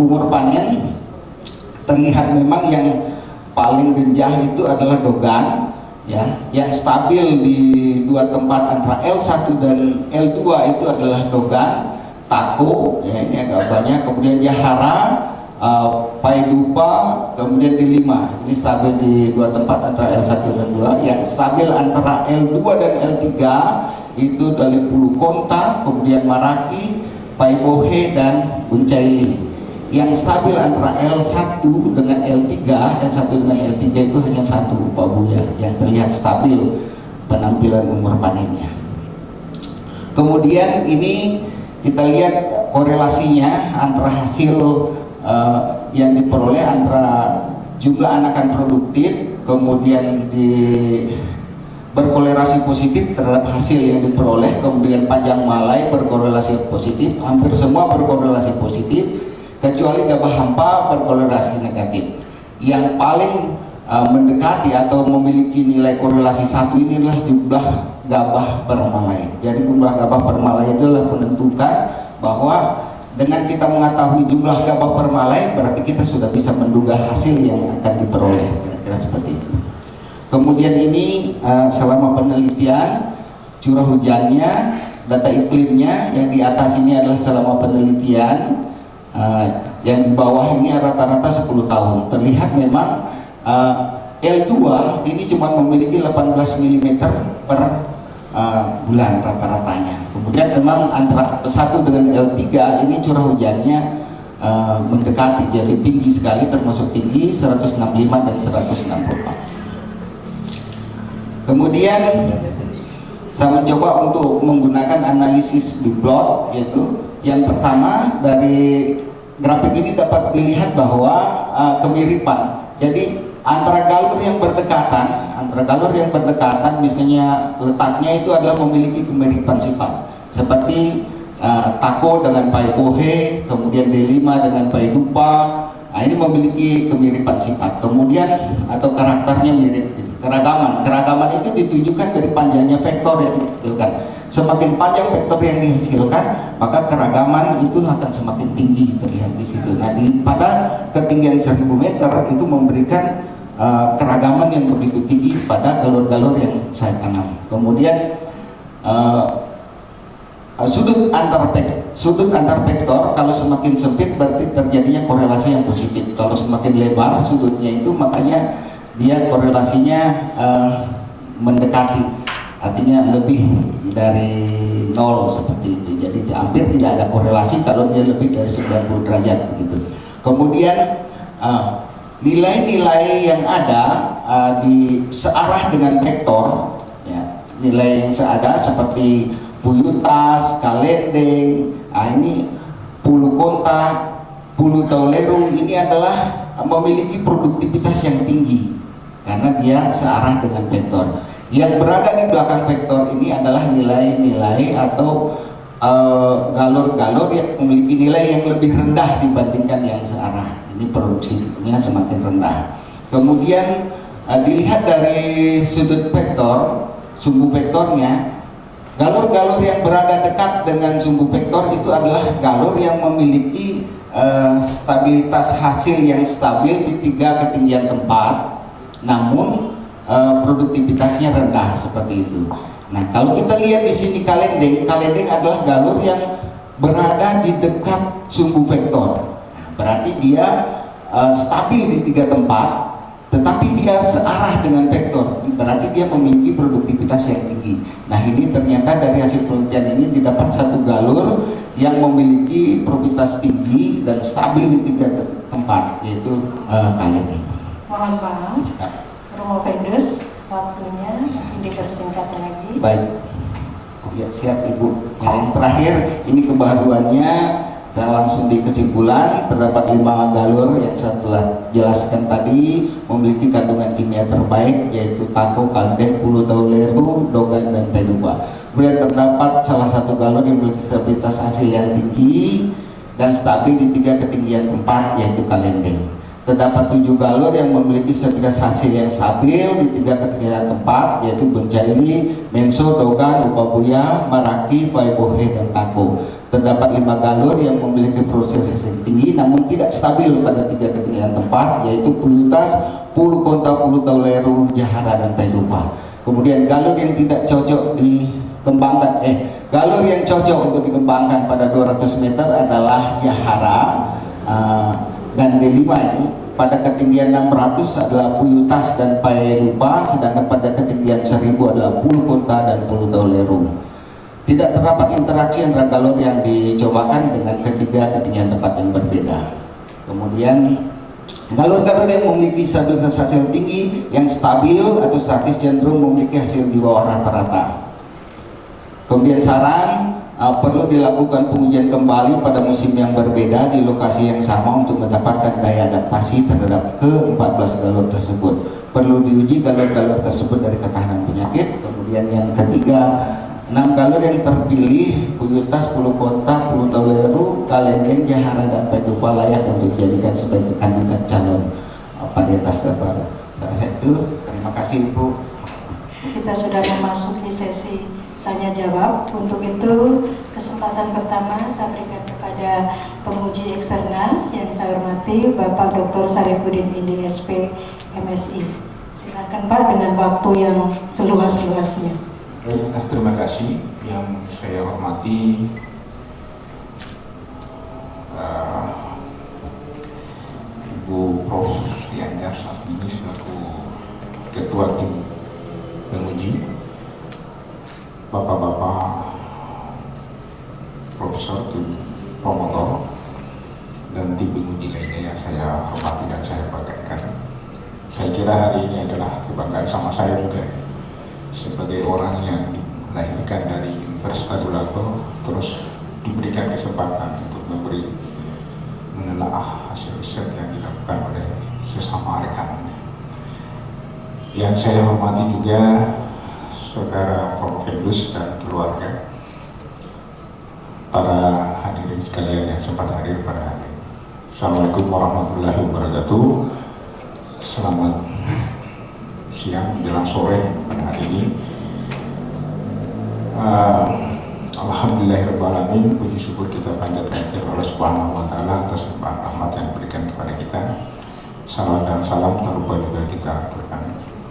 terlihat memang yang paling genjah itu adalah dogan ya. Yang stabil di 2 tempat antara L1 dan L2 itu adalah dogan, tako ya, ini agak banyak. Kemudian jahara, paidupa, kemudian D5 ini stabil di 2 tempat antara L1 dan L2. Yang stabil antara L2 dan L3 itu dari pulu konta, kemudian maraki, paibohe dan buncaili. Yang stabil antara L1 dengan L3 itu hanya 1 upabuya yang terlihat stabil penampilan umur panennya. Kemudian ini kita lihat korelasinya antara hasil yang diperoleh antara jumlah anakan produktif, kemudian berkorelasi positif terhadap hasil yang diperoleh, kemudian panjang malai berkorelasi positif, hampir semua berkorelasi positif, kecuali gabah hampa berkorelasi negatif. Yang paling mendekati atau memiliki nilai korelasi 1 ini adalah jumlah gabah per malai. Jadi jumlah gabah per malai adalah menentukan bahwa dengan kita mengetahui jumlah gabah per malai berarti kita sudah bisa menduga hasil yang akan diperoleh, kira-kira seperti itu. Kemudian ini selama penelitian curah hujannya, data iklimnya, yang di atas ini adalah selama penelitian, yang di bawah ini rata-rata 10 tahun. Terlihat memang L2 ini cuma memiliki 18 mm per bulan rata-ratanya. Kemudian memang antara L1 dengan L3 ini curah hujannya mendekati, jadi tinggi sekali, termasuk tinggi 165 dan 164. Kemudian saya mencoba untuk menggunakan analisis biplot, yaitu Yang pertama, dari grafik ini dapat dilihat bahwa kemiripan. Jadi antara galur yang berdekatan, misalnya letaknya itu adalah memiliki kemiripan sifat. Seperti Tako dengan Paibohe, kemudian D5 dengan Paidupa. Nah, ini memiliki kemiripan sifat. Kemudian atau karakternya mirip. Gitu. Keragaman itu ditunjukkan dari panjangnya vektor yang dihasilkan. Semakin panjang vektor yang dihasilkan, maka keragaman itu akan semakin tinggi terlihat di situ. Nah, pada ketinggian 1000 meter itu memberikan keragaman yang begitu tinggi pada galur-galur yang saya tanam. Kemudian sudut antar vektor kalau semakin sempit berarti terjadinya korelasi yang positif. Kalau semakin lebar sudutnya itu, makanya dia korelasinya mendekati, artinya lebih dari 0 seperti itu. Jadi hampir tidak ada korelasi kalau dia lebih dari 90 derajat begitu. Kemudian nilai-nilai yang ada di searah dengan vektor, ya, nilai yang seada seperti Puyutas, Kalendeng, ini Pulu Kontak, Pulu Tauleru, ini adalah memiliki produktivitas yang tinggi karena dia searah dengan vektor. Yang berada di belakang vektor ini adalah nilai-nilai atau galur-galur yang memiliki nilai yang lebih rendah dibandingkan yang searah. Ini produksinya semakin rendah. Kemudian dilihat dari sudut vektor, sumbu vektornya, galur-galur yang berada dekat dengan sumbu vektor itu adalah galur yang memiliki stabilitas hasil yang stabil di 3 ketinggian tempat, namun produktivitasnya rendah seperti itu. Nah, kalau kita lihat di sini Kalendeng adalah galur yang berada di dekat sumbu vektor. Nah, berarti dia stabil di 3 tempat, tetapi dia searah dengan vektor, berarti dia memiliki produktivitas yang tinggi. Nah, ini ternyata dari hasil penelitian ini didapat satu galur yang memiliki produktivitas tinggi dan stabil di 3 tempat, yaitu Kalendeng. Mohon maaf, Romo Vendus, waktunya dipersingkat lagi. Baik, ya, siap Ibu. Yang terakhir, ini kebaruannya. Saya langsung di kesimpulan, terdapat 5 galur yang saya telah jelaskan tadi memiliki kandungan kimia terbaik, yaitu Tako, Kalendeng, Pulu Tauleru, Dogan, dan Paidupa. Kemudian terdapat salah satu galur yang memiliki stabilitas hasil yang tinggi dan stabil di 3 ketinggian tempat, yaitu Kalendeng. Terdapat 7 galur yang memiliki stabilitas hasil yang stabil di 3 ketinggian tempat, yaitu Boncaili, Menso, Dogan, Upabuya, Maraki, Paibohe, dan Tako. Terdapat 5 galur yang memiliki produksi yang tinggi namun tidak stabil pada 3 ketinggian tempat, yaitu Puyutas, Pulu Konta, Pulu Tauleru, Jahara, dan Paidupa. Kemudian galur yang tidak cocok dikembangkan, galur yang cocok untuk dikembangkan pada 200 meter adalah Jahara dan D5 ini. Pada ketinggian 600 adalah Puyutas dan Paidupa, sedangkan pada ketinggian 1000 adalah Pulu Konta dan Pulu Tauleru. Tidak terdapat interaksi antara galur yang dicobakan dengan ketiga ketinggian tempat yang berbeda. Kemudian galur-galur yang memiliki stabilitas hasil tinggi yang stabil atau statis cenderung memiliki hasil di bawah rata-rata. Kemudian saran, perlu dilakukan pengujian kembali pada musim yang berbeda di lokasi yang sama untuk mendapatkan daya adaptasi terhadap ke-14 galur tersebut. Perlu diuji galur-galur tersebut dari ketahanan penyakit. Kemudian yang ketiga, 6 galur yang terpilih, Puyutas, Pulu Konta, Pulu Tauleru, Kalendeng, Jahara, dan Paidupa layak untuk dijadikan sebagai kandidat calon varietas terbaru. Saya rasa itu. Terima kasih Ibu. Kita sudah memasuki sesi tanya jawab. Untuk itu kesempatan pertama saya berikan kepada penguji eksternal yang saya hormati Bapak Dr. Sarifudin Indi SP MSI. Silakan Pak dengan waktu yang seluas-luasnya. Terima kasih. Yang saya hormati Ibu Prof. Sri Anyar Sartini selaku Ketua Tim Penguji, Bapak-bapak Profesor tim promotor dan tim penguji lainnya yang saya hormati dan saya banggakan. Saya kira hari ini adalah kebanggaan sama saya juga sebagai orang yang dilahirkan dari Universitas Tadulako terus diberikan kesempatan untuk menelaah hasil riset yang dilakukan oleh sesama rekan. Yang saya hormati juga Saudara Prof. Fendus dan keluarga, para hadirin sekalian yang sempat hadir pada hari ini. Assalamualaikum warahmatullahi wabarakatuh. Selamat siang menjelang sore pada hari ini. Alhamdulillahirrahmanirrahim, puji syukur kita panjatkan kepada Allah Subhanahu wa Ta'ala atas limpahan rahmat yang diberikan kepada kita. Salam dan salam tak lupa juga kita aturkan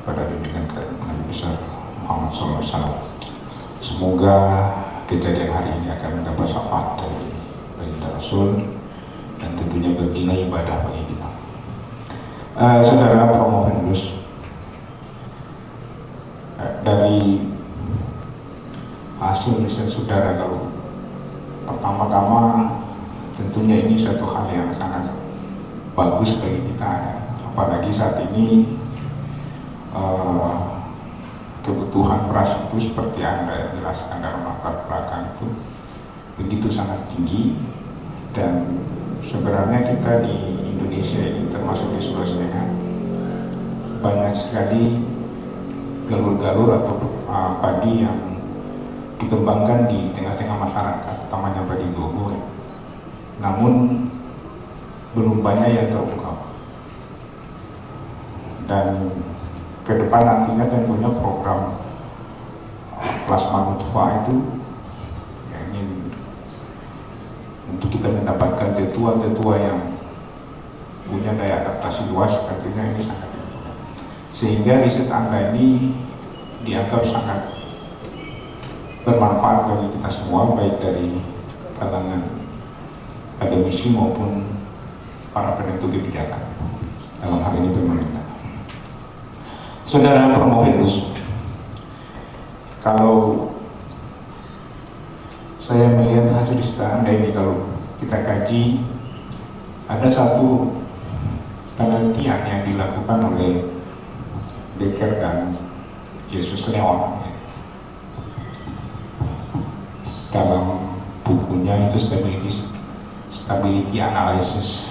kepada junjungan Nabi besar Muhammad SAW. Semoga kejadian hari ini akan mendapat syafaat dari baginda Rasul dan tentunya bernilai ibadah bagi kita. Saudara Prof. Fendus, dari hasil riset saudara, kalau pertama-tama tentunya ini satu hal yang sangat bagus bagi kita, apalagi saat ini kebutuhan beras itu seperti Anda jelaskan dalam latar belakang itu begitu sangat tinggi, dan sebenarnya kita di Indonesia ini termasuk di Sulawesi Tengah banyak sekali galur-galur atau padi yang dikembangkan di tengah-tengah masyarakat, utamanya padi gogo, namun belum banyak yang terungkap. Dan ke depan nantinya tentunya program plasma nutfah itu yang ingin untuk kita mendapatkan tetua-tetua yang punya daya adaptasi luas, tentunya ini sangat penting. Sehingga riset Anda ini dianggap sangat bermanfaat bagi kita semua, baik dari kalangan akademisi maupun para penentu kebijakan, dalam hal ini pemerintah. Saudara Prof. Fendus, kalau saya melihat hasil riset Anda ini, kalau kita kaji, ada satu penelitian yang dilakukan oleh Dekker dan Jesus Leon dalam bukunya itu Stability Analysis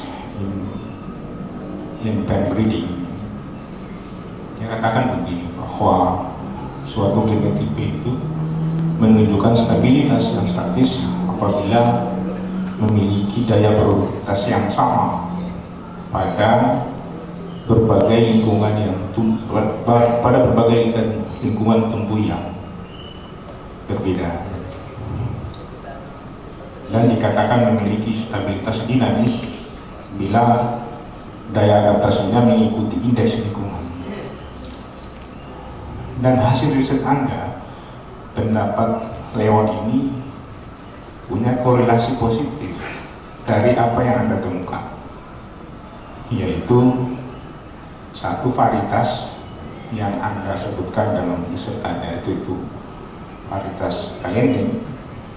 in Plant Breeding. Dia katakan begini, bahwa suatu genotipe itu menunjukkan stabilitas yang statis apabila memiliki daya produktivitas yang sama pada berbagai lingkungan lingkungan tumbuh yang berbeda, dan dikatakan memiliki stabilitas dinamis bila daya adaptasinya mengikuti indeks lingkungan. Dan hasil riset Anda, pendapat Leon ini punya korelasi positif dari apa yang Anda temukan, yaitu satu varietas yang Anda sebutkan dalam riset Anda, itu varietas Cayenne,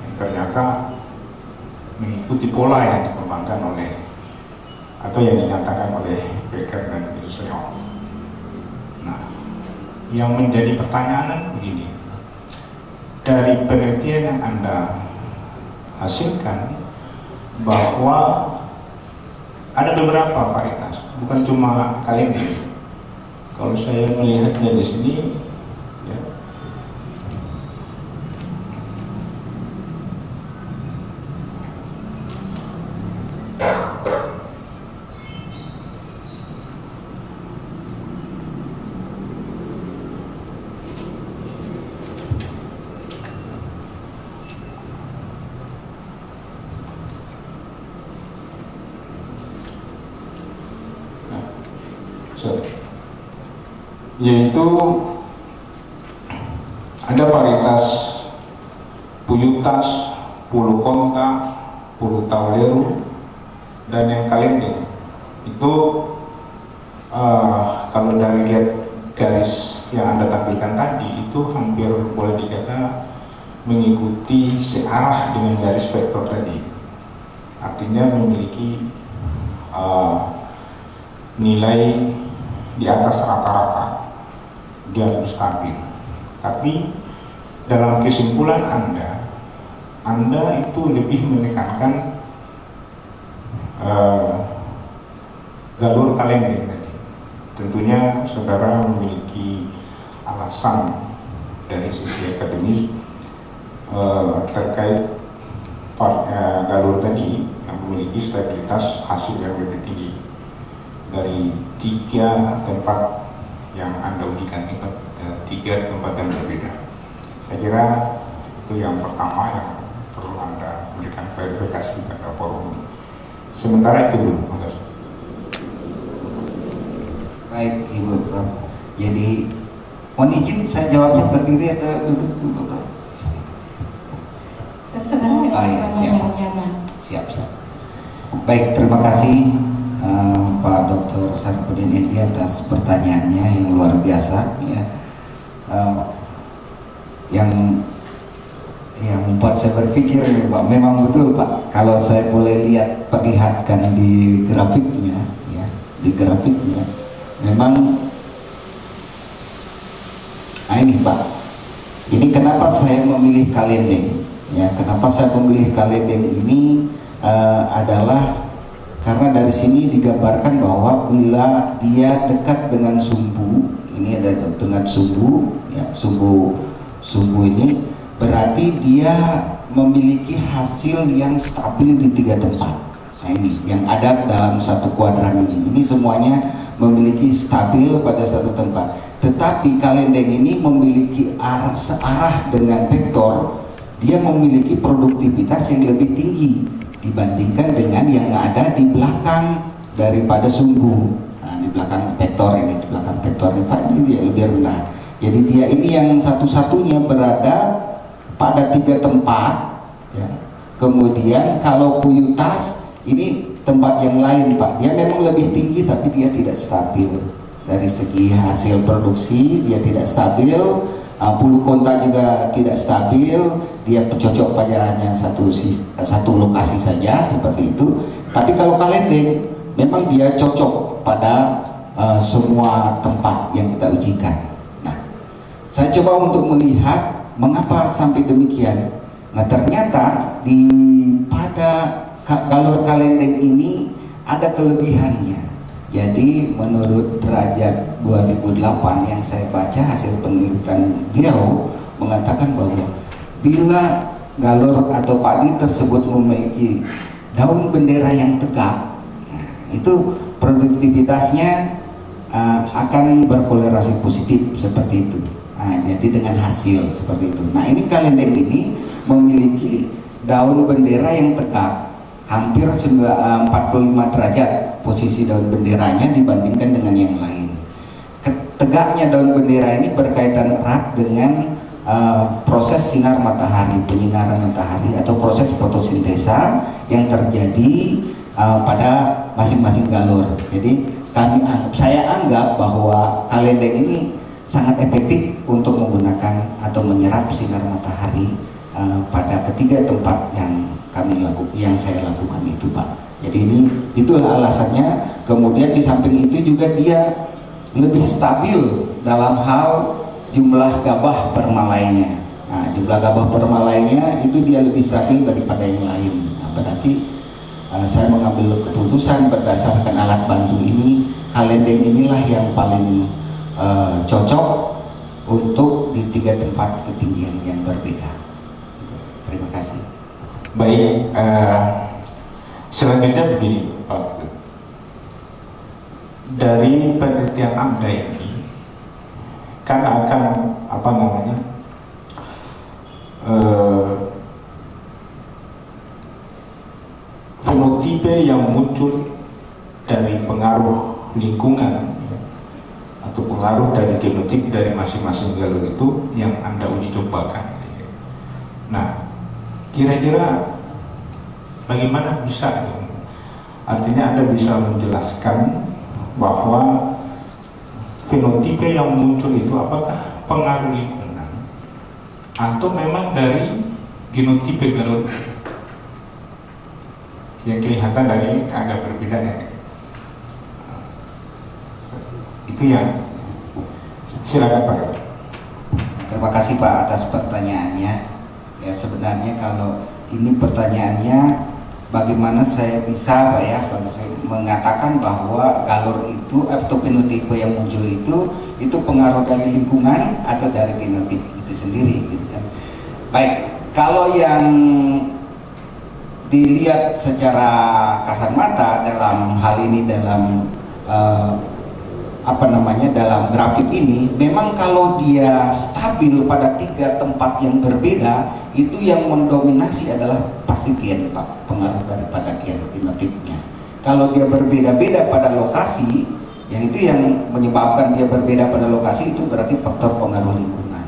yang ternyata mengikuti pola yang dikembangkan oleh atau yang dinyatakan oleh Dekker dan Jesus Leon. Nah, yang menjadi pertanyaan begini, dari penelitian yang Anda hasilkan bahwa ada beberapa varietas, bukan cuma Cayenne. Kalau saya melihatnya di sini, ya, yaitu ada varietas Puyutas, Pulukonta, Pulutauleru, dan yang Cayenne. Itu kalau dari lihat garis yang Anda tampilkan tadi, itu hampir boleh dikata mengikuti searah dengan garis vektor tadi. Artinya memiliki nilai di atas rata-rata, dia lebih stabil. Tapi dalam kesimpulan Anda Anda itu lebih menekankan galur kalender tadi. Tentunya saudara memiliki alasan dari sisi akademis terkait galur tadi yang memiliki stabilitas hasil yang lebih tinggi dari 3 tempat yang Anda ujikan, 3 tempat yang berbeda. Saya kira itu yang pertama yang perlu Anda berikan klarifikasi pada forum ini. Sementara itu dulu, terima kasih. Baik Ibu Prof. Jadi mohon izin saya jawabnya berdiri atau duduk dulu Prof? Terserah ya, iya, siap. nyaman. Siap. Baik, terima kasih Pak Dr. Saripudin Edi atas pertanyaannya yang luar biasa ya. Yang membuat saya berpikir Pak, memang betul Pak, kalau saya boleh perlihatkan di grafiknya ya, memang ini Pak, ini kenapa saya memilih kalendeng ya, kenapa saya memilih kalendeng ini adalah karena dari sini digambarkan bahwa bila dia dekat dengan sumbu, ini ada dengan sumbu ya, sumbu ini berarti dia memiliki hasil yang stabil di 3 tempat. Nah ini yang ada dalam satu kuadran ini semuanya memiliki stabil pada satu tempat. Tetapi kalendeng ini memiliki searah dengan vektor, dia memiliki produktivitas yang lebih tinggi dibandingkan dengan yang ada di belakang daripada sumbu. Nah, di belakang vektor ini, Pak, ini dia lebih rendah. Jadi dia ini yang satu-satunya berada pada 3 tempat ya. Kemudian kalau puyutas ini tempat yang lain Pak, dia memang lebih tinggi tapi dia tidak stabil dari segi hasil produksi, dia tidak stabil. Bulu konta juga tidak stabil, dia cocok pada hanya satu lokasi saja seperti itu. Tapi kalau kalendeng memang dia cocok pada semua tempat yang kita ujikan. Nah, saya coba untuk melihat mengapa sampai demikian. Nah, ternyata pada galur kalendeng ini ada kelebihannya. Jadi menurut derajat 2008 yang saya baca hasil penelitian beliau mengatakan bahwa bila galur atau padi tersebut memiliki daun bendera yang tegak, nah, itu produktivitasnya akan berkorelasi positif seperti itu. Nah, jadi dengan hasil seperti itu. Nah ini kalendeng ini memiliki daun bendera yang tegak, hampir 45 derajat posisi daun benderanya dibandingkan dengan yang lain. Tegaknya daun bendera ini berkaitan erat dengan proses sinar matahari, penyinaran matahari atau proses fotosintesa yang terjadi pada masing-masing galur. Jadi saya anggap bahwa kalendeng ini sangat efektif untuk menggunakan atau menyerap sinar matahari pada ketiga tempat yang saya lakukan itu Pak. Jadi itulah alasannya. Kemudian di samping itu juga dia lebih stabil dalam hal jumlah gabah permalainya. Nah, jumlah gabah permalainya itu dia lebih stabil daripada yang lain. Nah, berarti saya mengambil keputusan berdasarkan alat bantu ini, kalendeng inilah yang paling cocok untuk di 3 tempat ketinggian yang berbeda. Terima kasih. Baik, selanjutnya begini Pak, dari penelitian Anda ini kan akan fenotipe yang muncul dari pengaruh lingkungan atau pengaruh dari genotip dari masing-masing galur itu yang Anda uji cobakan. Nah, kira-kira bagaimana bisa? Artinya Anda bisa menjelaskan bahwa fenotipe yang muncul itu apakah pengaruh lingkungan atau memang dari genotipe galur yang kelihatan dari agak berbeda ya. Itu yang silakan Pak. Terima kasih Pak atas pertanyaannya. Ya sebenarnya kalau ini pertanyaannya bagaimana saya bisa Pak ya mengatakan bahwa galur itu atau fenotipe yang muncul itu pengaruh dari lingkungan atau dari fenotip itu sendiri gitu kan. Baik, kalau yang dilihat secara kasat mata dalam hal ini dalam dalam grafik ini, memang kalau dia stabil pada 3 tempat yang berbeda, itu yang mendominasi adalah pasti gen Pak, pengaruh daripada gen fenotipnya. Kalau dia berbeda-beda pada lokasi, yang itu yang menyebabkan dia berbeda pada lokasi, itu berarti faktor pengaruh lingkungan.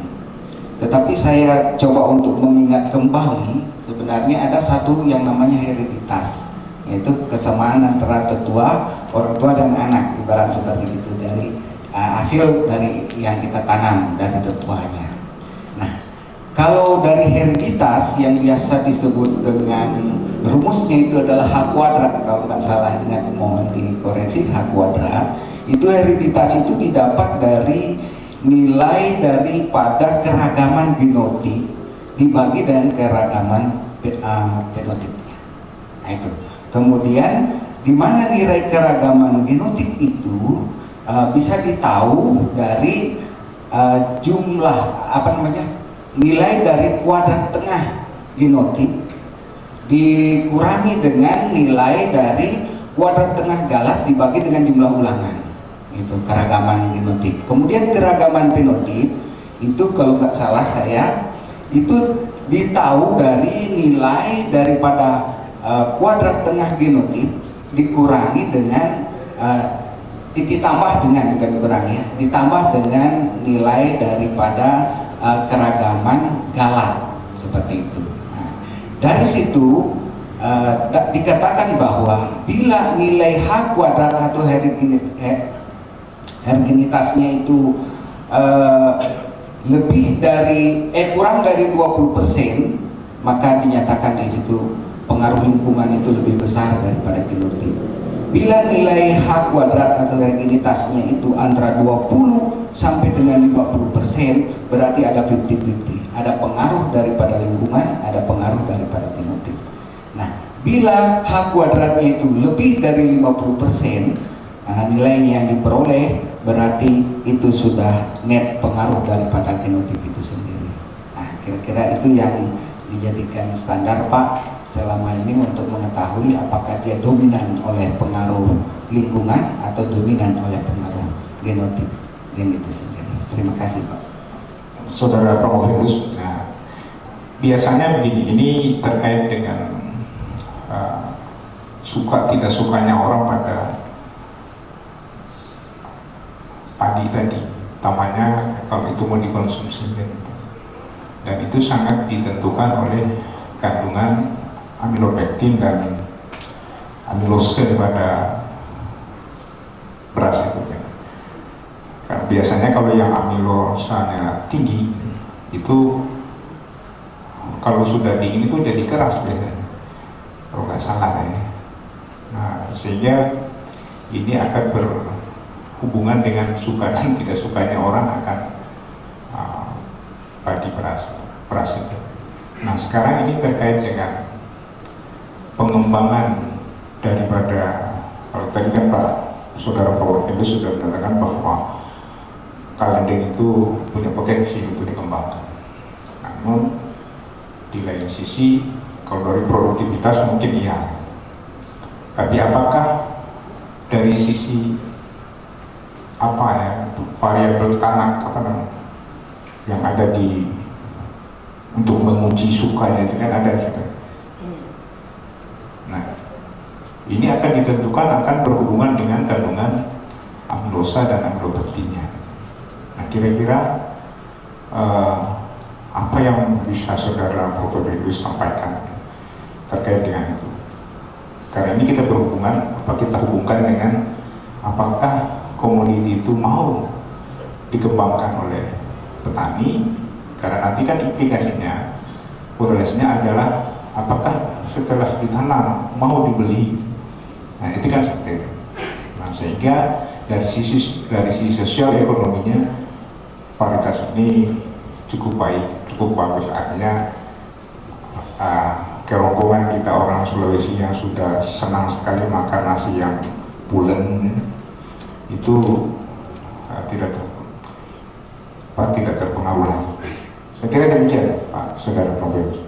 Tetapi saya coba untuk mengingat kembali, sebenarnya ada satu yang namanya hereditas, yaitu kesamaan antara tetua, orang tua dan anak, ibarat seperti itu, dari hasil dari yang kita tanam dari tetuanya. Nah, kalau dari hereditas yang biasa disebut dengan rumusnya itu adalah H kuadrat, kalau nggak salah ingat, mohon dikoreksi, H kuadrat, itu hereditas itu didapat dari nilai daripada keragaman genotip dibagi dengan keragaman fenotipnya. Nah itu. Kemudian di mana nilai keragaman genotip itu bisa ditahu dari jumlah nilai dari kuadrat tengah genotip dikurangi dengan nilai dari kuadrat tengah galat dibagi dengan jumlah ulangan. Itu keragaman genotip. Kemudian keragaman fenotip itu kalau nggak salah saya itu ditahu dari nilai daripada kuadrat tengah genotip dikurangi dengan ditambah dengan, bukan dikurangi ya, ditambah dengan nilai daripada keragaman galat seperti itu. Nah, dari situ dikatakan bahwa bila nilai H kuadrat atau hergenitasnya itu kurang dari 20%, maka dinyatakan di situ pengaruh lingkungan itu lebih besar daripada genotip. Bila nilai H kuadrat atau hergenitasnya itu antara 20 sampai dengan 50%, berarti ada 50-50. Ada pengaruh daripada lingkungan, ada pengaruh daripada genotip. Nah, bila H kuadratnya itu lebih dari 50%, nilainya yang diperoleh berarti itu sudah net pengaruh daripada genotip itu sendiri. Nah, kira-kira itu yang dijadikan standar Pak selama ini untuk mengetahui apakah dia dominan oleh pengaruh lingkungan atau dominan oleh pengaruh genotip gen itu sendiri. Terima kasih Pak. Saudara Promovius, nah, biasanya begini, ini terkait dengan suka tidak sukanya orang pada padi tadi, utamanya kalau itu mau dikonsumsi dan itu sangat ditentukan oleh kandungan amilopektin dan amilose pada beras itu kan. Biasanya kalau yang amilosanya tinggi itu kalau sudah dingin itu jadi keras biasanya, kalau nggak salah ya. Nah, sehingga ini akan berhubungan dengan suka dan tidak sukanya orang akan padi beras itu. Nah, sekarang ini terkait dengan pengembangan daripada, kalau tadi kan Pak Saudara Promovius sudah mengatakan bahwa kalendeng itu punya potensi untuk dikembangkan. Namun di lain sisi kalau dari produktivitas mungkin iya, tapi apakah dari sisi variabel tanah yang ada di untuk menguji sukanya itu kan ada sih. Nah, ini akan ditentukan akan berhubungan dengan kandungan amilosa dan amilopektinnya. Nah, kira-kira apa yang bisa Saudara Promovius sampaikan terkait dengan itu? Karena ini kita kita hubungkan dengan apakah komoditi itu mau dikembangkan oleh petani, karena nanti kan implikasinya, korelasinya adalah apakah setelah ditanam mau dibeli. Nah, itu kan seperti itu. Nah, sehingga dari sisi sosial ekonominya varietas ini cukup baik, cukup bagus, artinya kerongkongan kita orang Sulawesi yang sudah senang sekali makan nasi yang pulen itu tidak terpengaruh lagi. Saya kira demikian, Pak Saudara Profesor.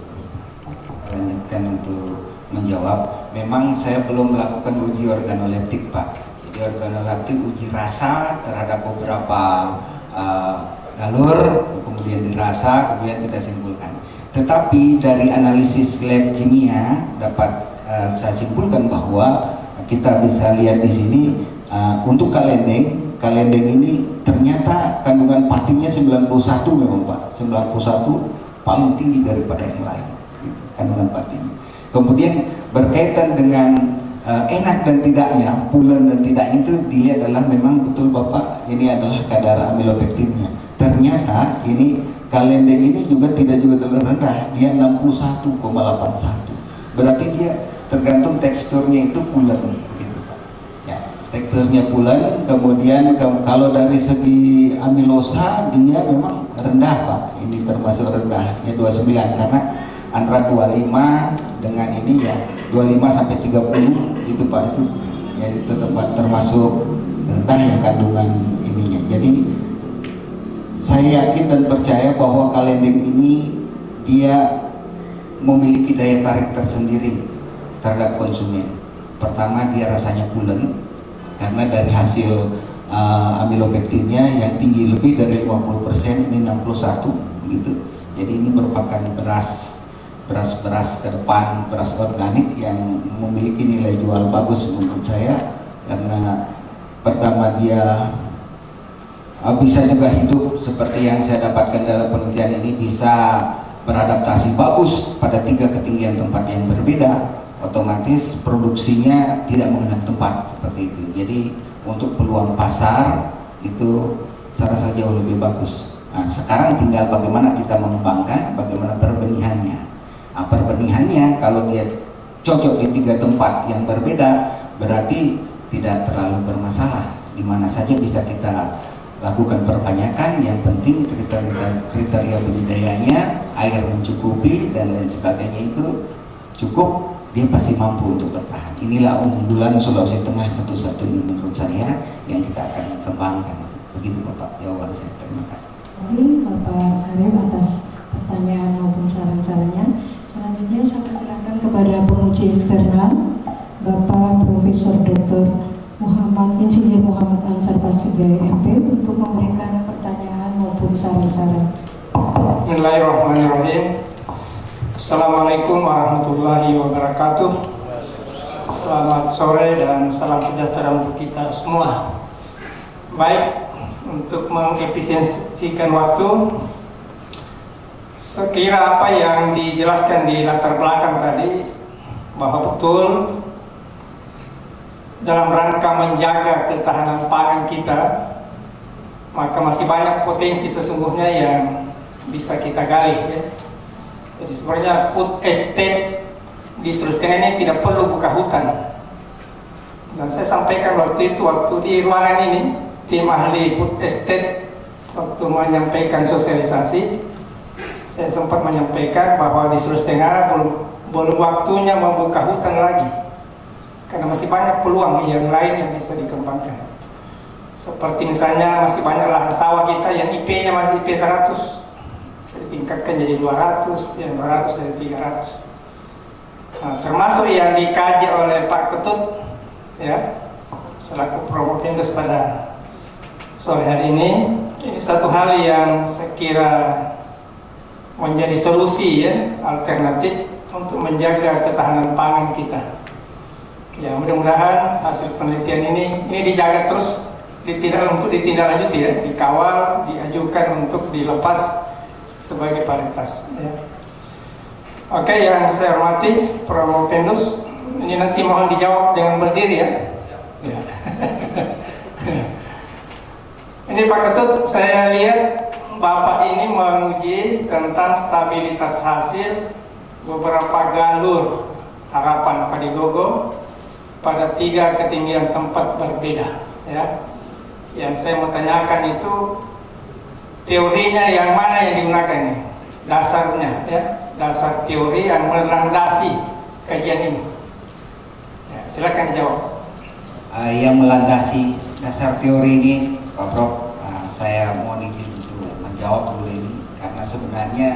Lanjutkan untuk menjawab. Memang saya belum melakukan uji organoleptik, Pak. Jadi organoleptik uji rasa terhadap beberapa galur, kemudian dirasa, kemudian kita simpulkan. Tetapi dari analisis lab kimia dapat saya simpulkan bahwa kita bisa lihat di sini untuk kalendeng ini ternyata kandungan patinya 91 memang, Pak. 91 paling tinggi daripada yang lain gitu, kandungan patinya. Kemudian berkaitan dengan enak dan tidaknya, pulen dan tidaknya itu dilihat adalah memang betul Bapak, ini adalah kadar amilopektinnya. Ternyata ini kalendeng ini juga tidak terlalu rendah, dia 61,81. Berarti dia tergantung teksturnya itu pulen begitu, Pak. Ya, teksturnya pulen. Kemudian kalau dari segi amilosa dia memang rendah, Pak. Ini termasuk rendah ya 29, karena antara 25 dengan ini ya 25 sampai 30 itu, Pak, itu ya itu termasuk rendah ya kandungan ininya. Jadi saya yakin dan percaya bahwa kalendeng ini dia memiliki daya tarik tersendiri terhadap konsumen. Pertama, dia rasanya pulen karena dari hasil amilopektinnya yang tinggi lebih dari 50%, ini 61 gitu. Jadi ini merupakan beras ke depan, beras organik yang memiliki nilai jual bagus menurut saya, karena pertama dia bisa juga hidup seperti yang saya dapatkan dalam penelitian ini, bisa beradaptasi bagus pada 3 ketinggian tempat yang berbeda, otomatis produksinya tidak mengenal tempat seperti itu. Jadi untuk peluang pasar itu saya rasa jauh lebih bagus. Nah, sekarang tinggal bagaimana kita mengembangkan, bagaimana perbenihannya. Nah, perbenihannya kalau dia cocok di 3 tempat yang berbeda, berarti tidak terlalu bermasalah. Di mana saja bisa kita lakukan perbanyakan, yang penting kriteria budidayanya, air mencukupi dan lain sebagainya itu cukup, dia pasti mampu untuk bertahan. Inilah unggulan Sulawesi Tengah satu-satunya menurut saya yang kita akan kembangkan. Begitu Bapak jawaban saya. Terima kasih. Terima kasih Bapak Sarip atas pertanyaan maupun saran-sarannya. Selanjutnya saya persilakan kepada penguji eksternal Bapak Profesor Dr. Insinyur Muhammad Ansar Pasigai MP untuk memberikan pertanyaan maupun saran-saran. Bismillahirrahmanirrahim. Assalamualaikum warahmatullahi wabarakatuh. Selamat sore dan salam sejahtera untuk kita semua. Baik, untuk mengefisiensikan waktu, sekira apa yang dijelaskan di latar belakang tadi, bahwa betul dalam rangka menjaga ketahanan pangan kita, maka masih banyak potensi sesungguhnya yang bisa kita gali ya. Jadi sebenarnya food estate di Sulawesi Tengah ini tidak perlu buka hutan. Dan saya sampaikan waktu itu, waktu di ruangan ini, tim ahli food estate waktu menyampaikan sosialisasi, saya sempat menyampaikan bahwa di Sulawesi Tengah belum waktunya membuka hutan lagi, karena masih banyak peluang yang lain yang bisa dikembangkan. Seperti misalnya masih banyak lahan sawah kita yang IP-nya masih IP 100, bisa ditingkatkan jadi 200, yang 200 dari 300. Nah, termasuk yang dikaji oleh Pak Ketut ya, selaku Promopindes pada sore hari ini satu hal yang saya kira menjadi solusi ya, alternatif untuk menjaga ketahanan pangan kita. Ya, mudah-mudahan hasil penelitian ini dijaga terus, untuk ditindaklanjuti ya, dikawal, diajukan untuk dilepas sebagai paritas ya. Oke, yang saya hormati Promopendus, ini nanti mohon dijawab dengan berdiri ya. Ya. Ini Pak Ketut, saya lihat Bapak ini menguji tentang stabilitas hasil beberapa galur harapan Padi Gogo pada 3 ketinggian tempat berbeda ya. Yang saya mau tanyakan itu teorinya yang mana yang digunakan nih, dasarnya ya, dasar teori yang melandasi kajian ini? Ya, silakan dijawab. Yang melandasi dasar teori ini, Pak Prof, saya mohon izin untuk menjawab dulu ini, karena sebenarnya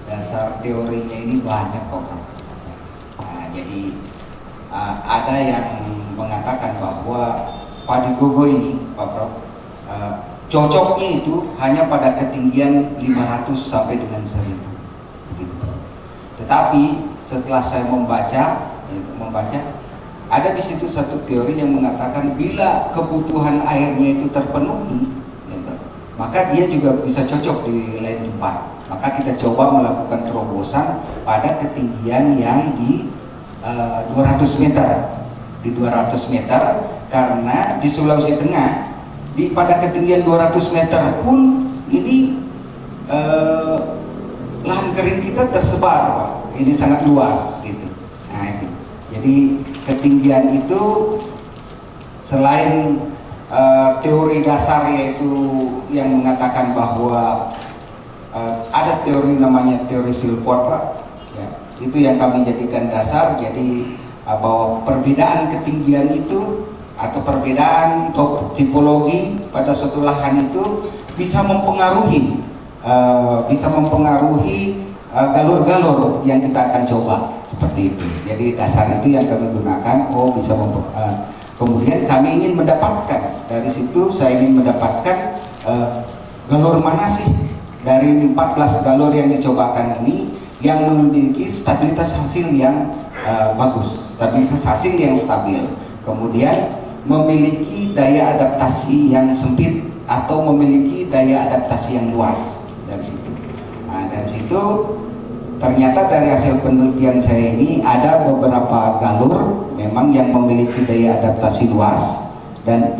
dasar teorinya ini banyak, Pak Prof. Jadi ada yang mengatakan bahwa padi gogo ini, Pak Prof, cocoknya itu hanya pada ketinggian 500 sampai dengan 1000, begitu. Tetapi setelah saya membaca, ada di situ satu teori yang mengatakan bila kebutuhan airnya itu terpenuhi, maka dia juga bisa cocok di lain tempat. Maka kita coba melakukan terobosan pada ketinggian yang di 200 meter, karena di Sulawesi Tengah pada ketinggian 200 meter pun ini lahan kering kita tersebar, Pak. Ini sangat luas, begitu. Nah itu. Jadi ketinggian itu selain teori dasar, yaitu yang mengatakan bahwa ada teori namanya teori Silkworth, Pak. Ya, itu yang kami jadikan dasar. Jadi bahwa perbedaan ketinggian itu atau perbedaan tipologi pada suatu lahan itu bisa mempengaruhi galur-galur yang kita akan coba, seperti itu. Jadi dasar itu yang kami gunakan. Kemudian kami ingin mendapatkan dari situ, saya ingin mendapatkan galur mana sih dari 14 galur yang dicobakan ini yang memiliki stabilitas hasil yang bagus, stabilitas hasil yang stabil, kemudian memiliki daya adaptasi yang sempit atau memiliki daya adaptasi yang luas. Dari situ, dari situ ternyata dari hasil penelitian saya ini ada beberapa galur memang yang memiliki daya adaptasi luas, dan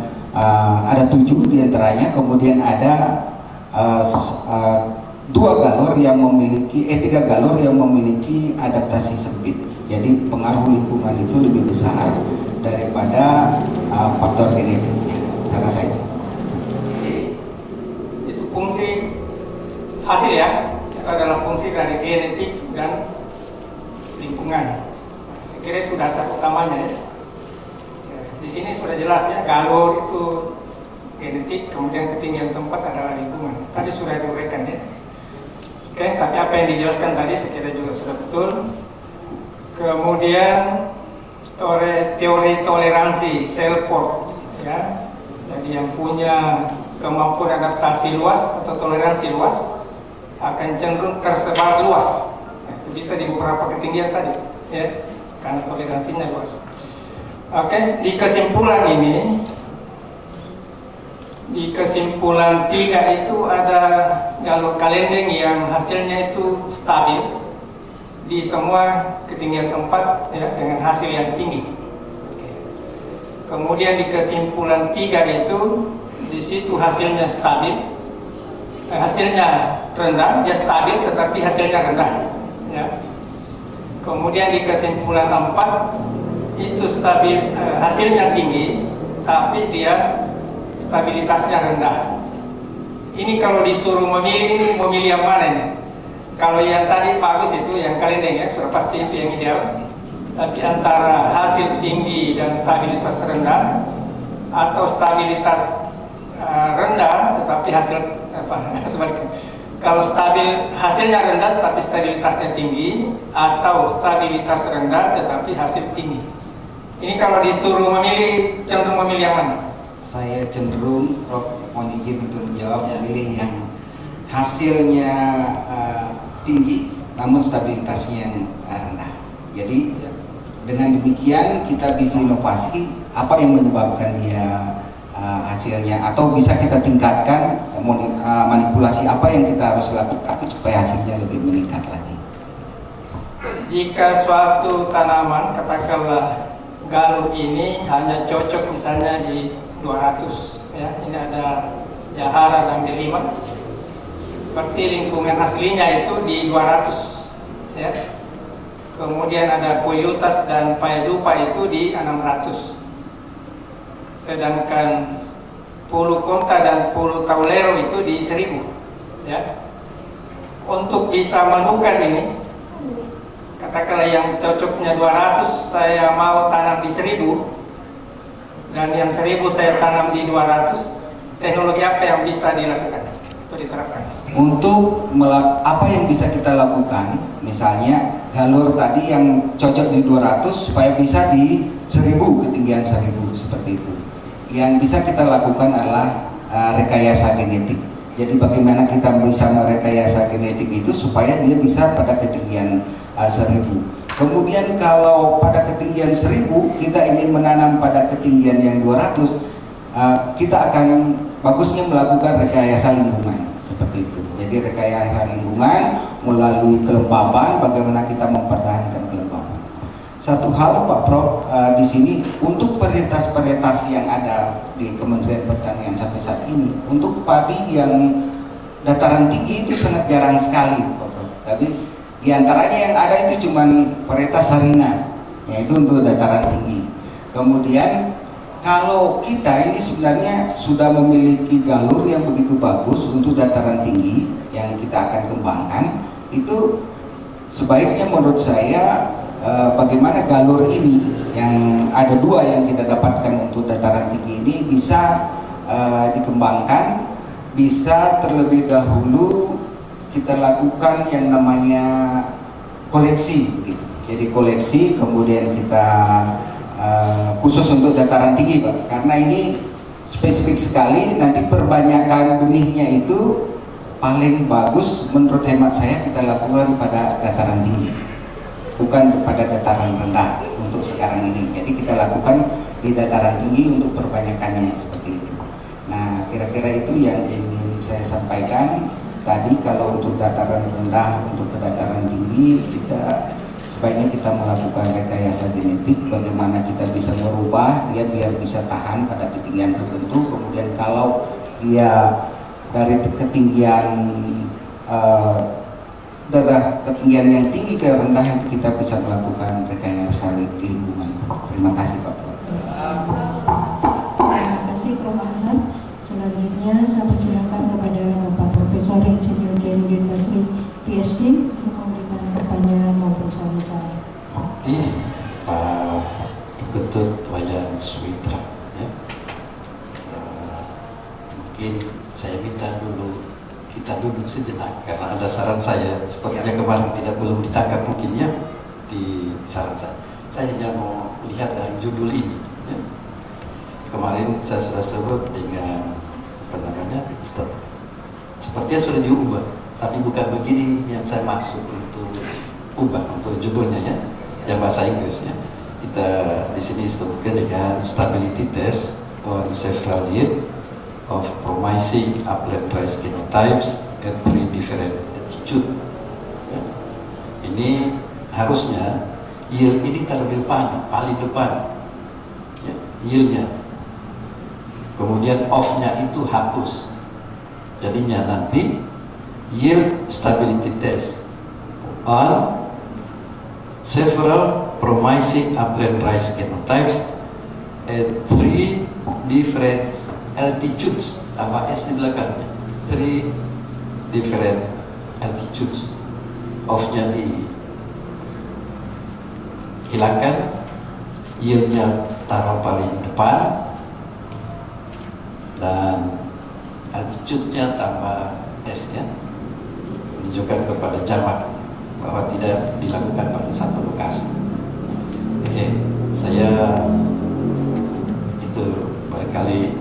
ada 7 diantaranya. Kemudian ada 3 galur yang memiliki adaptasi sempit. Jadi pengaruh lingkungan itu lebih besar daripada faktor genetiknya. Saya rasa itu. Itu fungsi hasil ya, itu adalah fungsi dari genetik dan lingkungan. Saya kira itu dasar utamanya ya. Di sini sudah jelas ya, galur itu genetik, kemudian ketinggian tempat adalah lingkungan. Tadi sudah diuraikan ya. Oke, tapi apa yang dijelaskan tadi saya kira juga sudah betul. Kemudian teori toleransi Silkworth ya. Jadi yang punya kemampuan adaptasi luas atau toleransi luas akan cenderung tersebar luas. Itu bisa di beberapa ketinggian tadi ya, karena toleransinya luas. Oke, di kesimpulan ini, di kesimpulan 3 itu ada galur kalendeng yang hasilnya itu stabil di semua ketinggian tempat ya, dengan hasil yang tinggi. Kemudian di kesimpulan 3 itu di situ hasilnya stabil, hasilnya rendah, dia stabil tetapi hasilnya rendah ya. Kemudian di kesimpulan 4 itu stabil, hasilnya tinggi tapi dia stabilitasnya rendah. Ini kalau disuruh memilih, ini memilih yang mana ini? Kalau yang tadi bagus itu yang kalendeng ya, sudah pasti itu yang ideal. Tapi antara hasil tinggi dan stabilitas rendah, atau stabilitas rendah tetapi hasil sebaliknya. Kalau stabil hasilnya rendah tetapi stabilitasnya tinggi, atau stabilitas rendah tetapi hasil tinggi. Ini kalau disuruh memilih, cenderung memilih yang mana? Saya cenderung, Prof, mohon izin untuk menjawab, memilih yang hasilnya tinggi namun stabilitasnya yang rendah. Jadi dengan demikian kita bisa inovasi apa yang menyebabkan dia hasilnya, atau bisa kita tingkatkan manipulasi apa yang kita harus lakukan supaya hasilnya lebih meningkat lagi. Jika suatu tanaman, katakanlah galur ini hanya cocok misalnya di 200 ya, ini ada jahara dan delima, berarti lingkungan aslinya itu di 200 ya. Kemudian ada Poyotas dan Payadupa itu di 600. Sedangkan Pulu Konta dan Pulu Taulero itu di 1000 ya. Untuk bisa menukar ini katakanlah yang cocoknya 200 saya mau tanam di 1000, dan yang 1000 saya tanam di 200, teknologi apa yang bisa dilakukan atau diterapkan? Untuk apa yang bisa kita lakukan, misalnya galur tadi yang cocok di 200 supaya bisa di 1000, ketinggian 1000 seperti itu. Yang bisa kita lakukan adalah rekayasa genetik. Jadi bagaimana kita bisa merekayasa genetik itu supaya dia bisa pada ketinggian 1000. Kemudian kalau pada ketinggian 1000 kita ingin menanam pada ketinggian yang 200, kita akan bagusnya melakukan rekayasa lingkungan seperti itu. Jadi rekayasa lingkungan melalui kelembaban, bagaimana kita mempertahankan kelembaban. Satu hal Pak Prof, di sini untuk varietas-varietas yang ada di Kementerian Pertanian sampai saat ini, untuk padi yang dataran tinggi itu sangat jarang sekali Pak Prof. Tapi diantaranya yang ada itu cuman varietas Harina, yaitu untuk dataran tinggi. Kemudian kalau kita ini sebenarnya sudah memiliki galur yang begitu bagus untuk dataran tinggi yang kita akan kembangkan, itu sebaiknya menurut saya bagaimana galur ini yang ada 2 yang kita dapatkan untuk dataran tinggi ini bisa dikembangkan, bisa terlebih dahulu kita lakukan yang namanya koleksi begitu. Jadi koleksi, kemudian kita khusus untuk dataran tinggi Pak, karena ini spesifik sekali, nanti perbanyakan benihnya itu paling bagus menurut hemat saya kita lakukan pada dataran tinggi, bukan pada dataran rendah untuk sekarang ini. Jadi kita lakukan di dataran tinggi untuk perbanyakannya seperti itu. Nah, kira-kira itu yang ingin saya sampaikan tadi. Kalau untuk dataran rendah, untuk ke dataran tinggi, sebaiknya kita melakukan rekayasa genetik, bagaimana kita bisa merubah dia biar bisa tahan pada ketinggian tertentu. Kemudian kalau dia dari ketinggian ketinggian yang tinggi ke rendah, itu kita bisa melakukan rekayasa lingkungan. Terima kasih Pak Prof. Terima kasih Prof. Ansar. Selanjutnya saya persilakan kepada Bapak Profesor Insinyur Jainuddin Basri, PhD, untuk memberikan pertanyaan maupun saran-saran. Pak Ketut Wayan Suwitra, ya. Mungkin saya minta dulu kita duduk sejenak karena ada saran saya sepertinya kemarin belum ditangkap mungkin ya di saran saya. Saya hanya mau lihat dari judul ini. Ya. Kemarin saya sudah sebut dengan sepertinya sudah diubah, tapi bukan begini yang saya maksud untuk ubah untuk judulnya ya, yang bahasa Inggris ya. Kita di sini sebutkan dengan stability test on several yield of promising upland rice genotypes at 3 different altitude. Ya. Ini harusnya yield ini taruh di depan, paling depan ya, yieldnya. Kemudian off-nya itu hapus. Jadinya nanti yield stability test on several promising upland rice genotypes at 3 different altitudes, tambah S di belakangnya, 3 different altitudes. Off-nya dihilangkan, yieldnya taruh paling depan, dan altitude-nya tambah S ya, menunjukkan kepada jamak bahwa tidak dilakukan pada satu lokasi. Oke, saya itu barangkali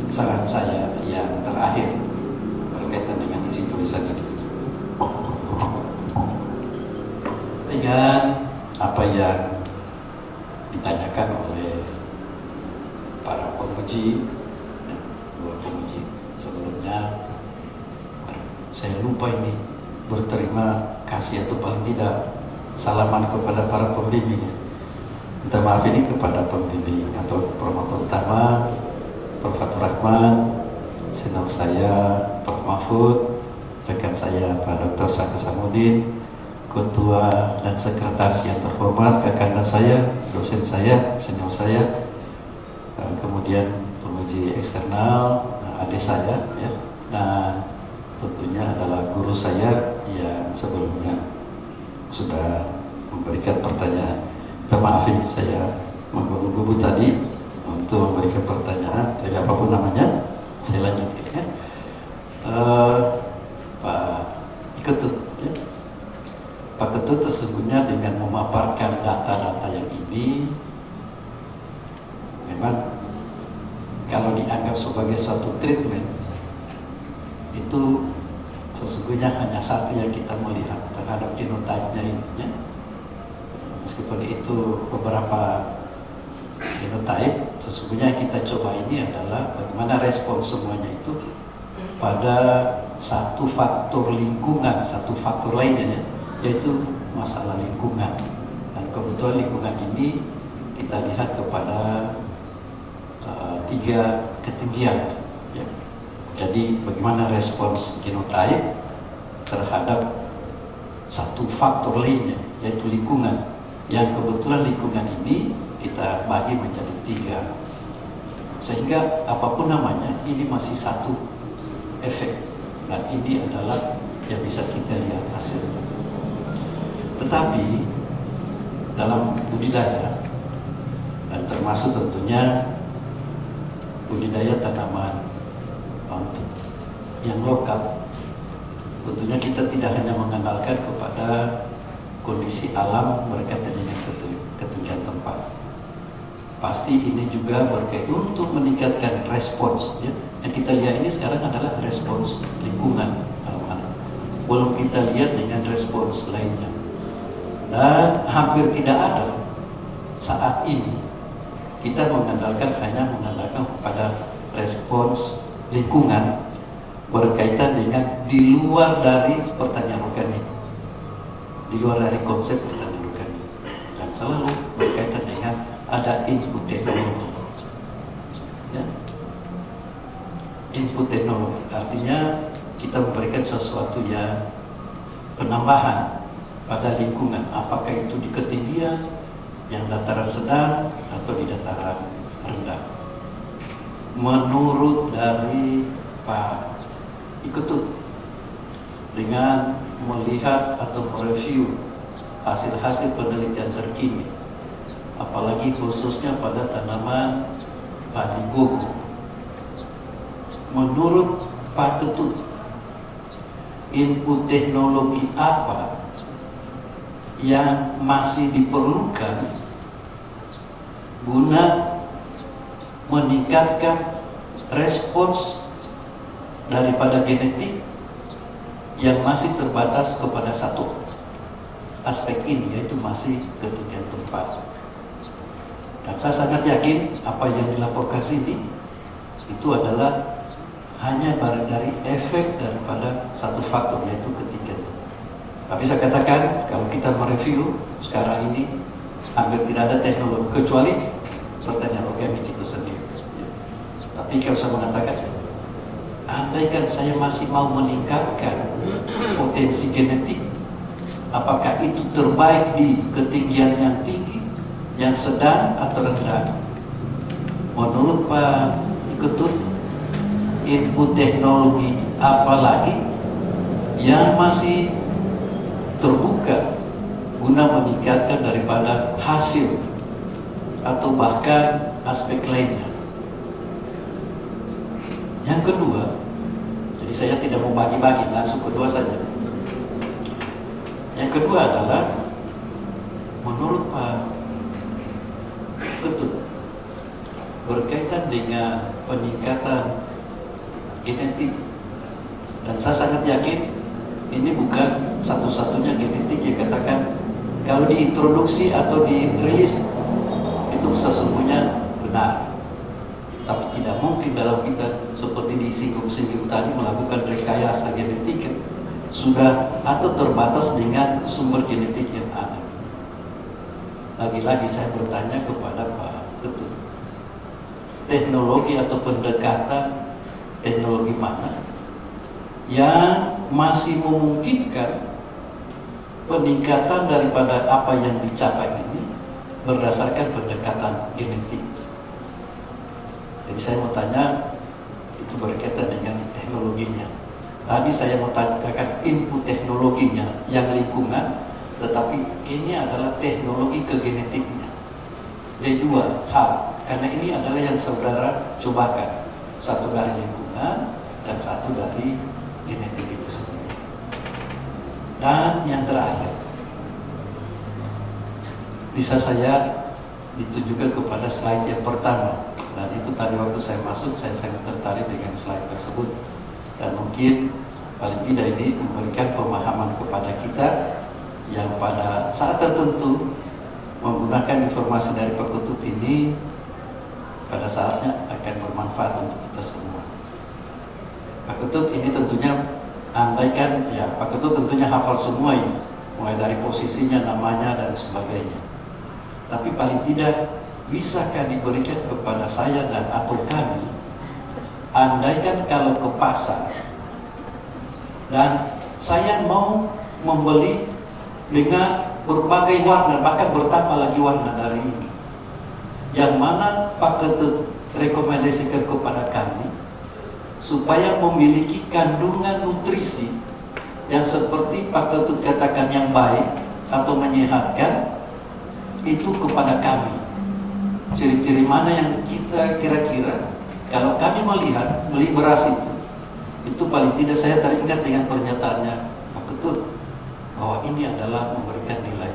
saran saya yang terakhir berkaitan dengan isi tulisan ini. Dengan apa yang ditanyakan oleh para penguji, dua penguji sebelumnya, saya lupa ini berterima kasih atau paling tidak salaman kepada para pembimbing. Minta maaf ini kepada pembimbing atau promotor utama, Prof. Fatur Rahman, senior saya Prof. Mahfud, rekan saya Pak Dr. Saka Samudin, ketua dan sekretaris yang terhormat kakanda saya, dosen saya, senior saya, kemudian penguji eksternal, adik saya ya, dan tentunya adalah guru saya yang sebelumnya. sudah memberikan pertanyaan. Maafin saya menggubu tadi untuk memberikan pertanyaan, dari apapun namanya. Saya lanjutkan ya. Pak Ketut, ya. Pak Ketut sesungguhnya dengan memaparkan data-data yang ini, memang kalau dianggap sebagai suatu treatment, itu sesungguhnya hanya satu yang kita melihat terhadap genotype-nya ini, ya. Meskipun itu beberapa genotype, sesungguhnya kita coba ini adalah bagaimana respon semuanya itu pada satu faktor lingkungan, satu faktor lainnya, yaitu masalah lingkungan. Dan kebetulan lingkungan ini kita lihat kepada 3 ketinggian, ya. Jadi bagaimana respons genotype terhadap satu faktor lainnya, yaitu lingkungan. Yang kebetulan lingkungan ini kita bagi menjadi 3, sehingga apapun namanya ini masih satu efek, dan ini adalah yang bisa kita lihat hasilnya. Tetapi dalam budidaya, dan termasuk tentunya budidaya tanaman yang lokal, tentunya kita tidak hanya mengandalkan kepada kondisi alam berkaitan dengan ketinggian tempat. Pasti ini juga berkaitan untuk meningkatkan respons, ya. Yang kita lihat ini sekarang adalah respons lingkungan, belum kita lihat dengan respons lainnya. Dan hampir tidak ada saat ini kita hanya mengandalkan kepada respons lingkungan berkaitan dengan di luar dari pertanian organik, di luar dari konsep pertanian organik, dan selalu berkaitan dengan ada input teknologi, ya. Input teknologi artinya kita memberikan sesuatu yang penambahan pada lingkungan, apakah itu di ketinggian yang dataran sedang atau di dataran rendah. Menurut dari Pak Iketut, dengan melihat atau mereview hasil-hasil penelitian terkini, apalagi khususnya pada tanaman padi gogo, menurut Pak Ketut, input teknologi apa yang masih diperlukan guna meningkatkan respons daripada genetik yang masih terbatas kepada satu aspek ini, yaitu masih ketinggian tempat. Dan saya sangat yakin apa yang dilaporkan sini itu adalah hanya dari efek daripada satu faktor, yaitu ketinggian tempat. Tapi saya katakan, kalau kita mereview sekarang ini hampir tidak ada teknologi kecuali pertanian organik itu sendiri. Tapi kalau saya mengatakan, andaikan saya masih mau meningkatkan potensi genetik, apakah itu terbaik di ketinggian yang tinggi, yang sedang atau rendah? Menurut Pak Ketut, input teknologi apalagi yang masih terbuka guna meningkatkan daripada hasil atau bahkan aspek lainnya. Yang kedua, jadi saya tidak mau bagi-bagi, langsung kedua saja. Yang kedua adalah menurut Pak Ketut, berkaitan dengan peningkatan genetik, dan saya sangat yakin ini bukan satu-satunya genetik yang katakan kalau diintroduksi atau dirilis itu sesungguhnya benar. Tapi tidak mungkin dalam kita seperti disinggung-singgung tadi melakukan rekayasa genetik sudah atau terbatas dengan sumber genetik yang ada. Lagi-lagi saya bertanya kepada Pak Ketut, teknologi atau pendekatan teknologi mana yang masih memungkinkan peningkatan daripada apa yang dicapai ini berdasarkan pendekatan genetik. Jadi saya mau tanya, itu berkaitan dengan teknologinya. Tadi saya mau tanyakan input teknologinya yang lingkungan, tetapi ini adalah teknologi ke genetiknya. Jadi dua hal, karena ini adalah yang saudara cobakan, satu dari lingkungan dan satu dari genetik itu sendiri. Dan yang terakhir, bisa saya ditunjukkan kepada slide yang pertama, dan itu tadi waktu saya masuk saya sangat tertarik dengan slide tersebut, dan mungkin paling tidak ini memberikan pemahaman kepada kita yang pada saat tertentu menggunakan informasi dari Pak Ketut ini pada saatnya akan bermanfaat untuk kita semua. Pak Ketut ini tentunya andaikan ya, Pak Ketut tentunya hafal semua ini, mulai dari posisinya, namanya dan sebagainya. Tapi paling tidak bisakah diberikan kepada saya dan atau kami, andaikan kalau ke pasar dan saya mau membeli dengan berbagai warna, bahkan bertambah lagi warna dari ini, yang mana Pak Ketut rekomendasikan kepada kami supaya memiliki kandungan nutrisi yang seperti Pak Ketut katakan yang baik atau menyehatkan, itu kepada kami. Ciri-ciri mana yang kita kira-kira kalau kami melihat beli beras itu paling tidak saya teringat dengan pernyataannya Pak Ketut bahwa ini adalah memberikan nilai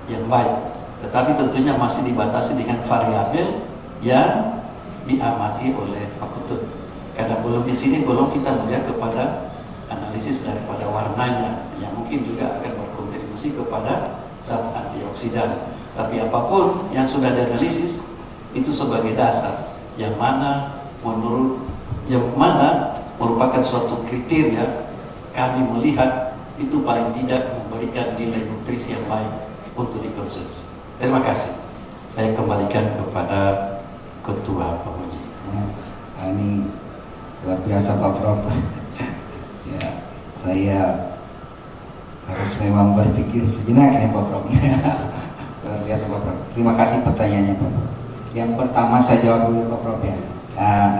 yang baik, tetapi tentunya masih dibatasi dengan variabel yang diamati oleh Pak Ketut, karena belum di sini belum kita melihat kepada analisis daripada warnanya yang mungkin juga akan berkontribusi kepada zat antioksidan. Tapi apapun yang sudah dianalisis itu sebagai dasar yang mana merupakan suatu kriteria kami melihat itu paling tidak memberikan nilai nutrisi yang baik untuk dikonsumsi. Terima kasih. Saya kembalikan kepada Ketua Pak Muji. Ini luar biasa Pak Prof. Ya, saya harus memang berpikir sejenak ya Pak Prof. Luar biasa Pak Prof. Terima kasih pertanyaannya Pak Prof. Yang pertama saya jawab dulu Pak Prof ya.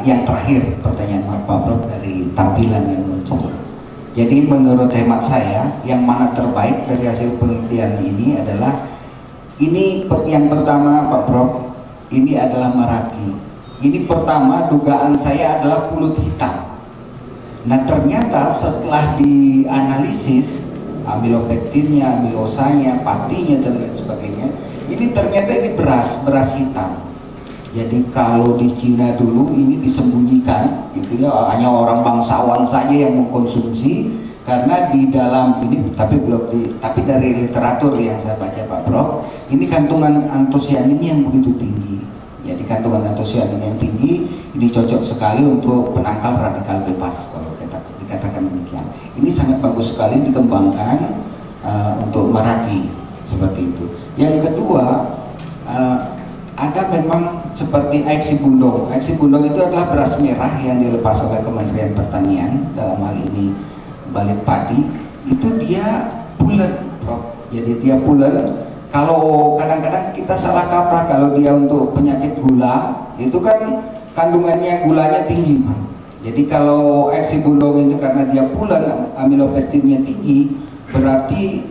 Yang terakhir pertanyaan Pak Prof dari tampilan yang muncul. Jadi menurut hemat saya yang mana terbaik dari hasil penelitian ini adalah ini yang pertama Pak Prof, ini adalah Meraki. Ini pertama dugaan saya adalah pulut hitam. Nah ternyata setelah dianalisis amilopektinnya, amilosanya, patinya dan lain sebagainya, ini ternyata ini beras hitam. Jadi kalau di Cina dulu ini disembunyikan gitu ya, hanya orang bangsawan saja yang mengkonsumsi, karena di dalam ini tapi dari literatur yang saya baca Pak Prof, ini kandungan antosianinnya yang begitu tinggi. Jadi kandungan antosianin yang tinggi ini cocok sekali untuk penangkal radikal bebas kalau dikatakan demikian. Ini sangat bagus sekali dikembangkan untuk Meraki seperti itu. Yang kedua ada memang seperti Aeksi Bundong. Aeksi Bundong itu adalah beras merah yang dilepas oleh Kementerian Pertanian, dalam hal ini Balit Padi. Itu dia pulen, Prof. Jadi dia pulen. Kalau kadang-kadang kita salah kaprah kalau dia untuk penyakit gula, itu kan kandungannya gulanya tinggi. Jadi kalau Aeksi Bundong itu karena dia pulen, amilopektinnya tinggi, berarti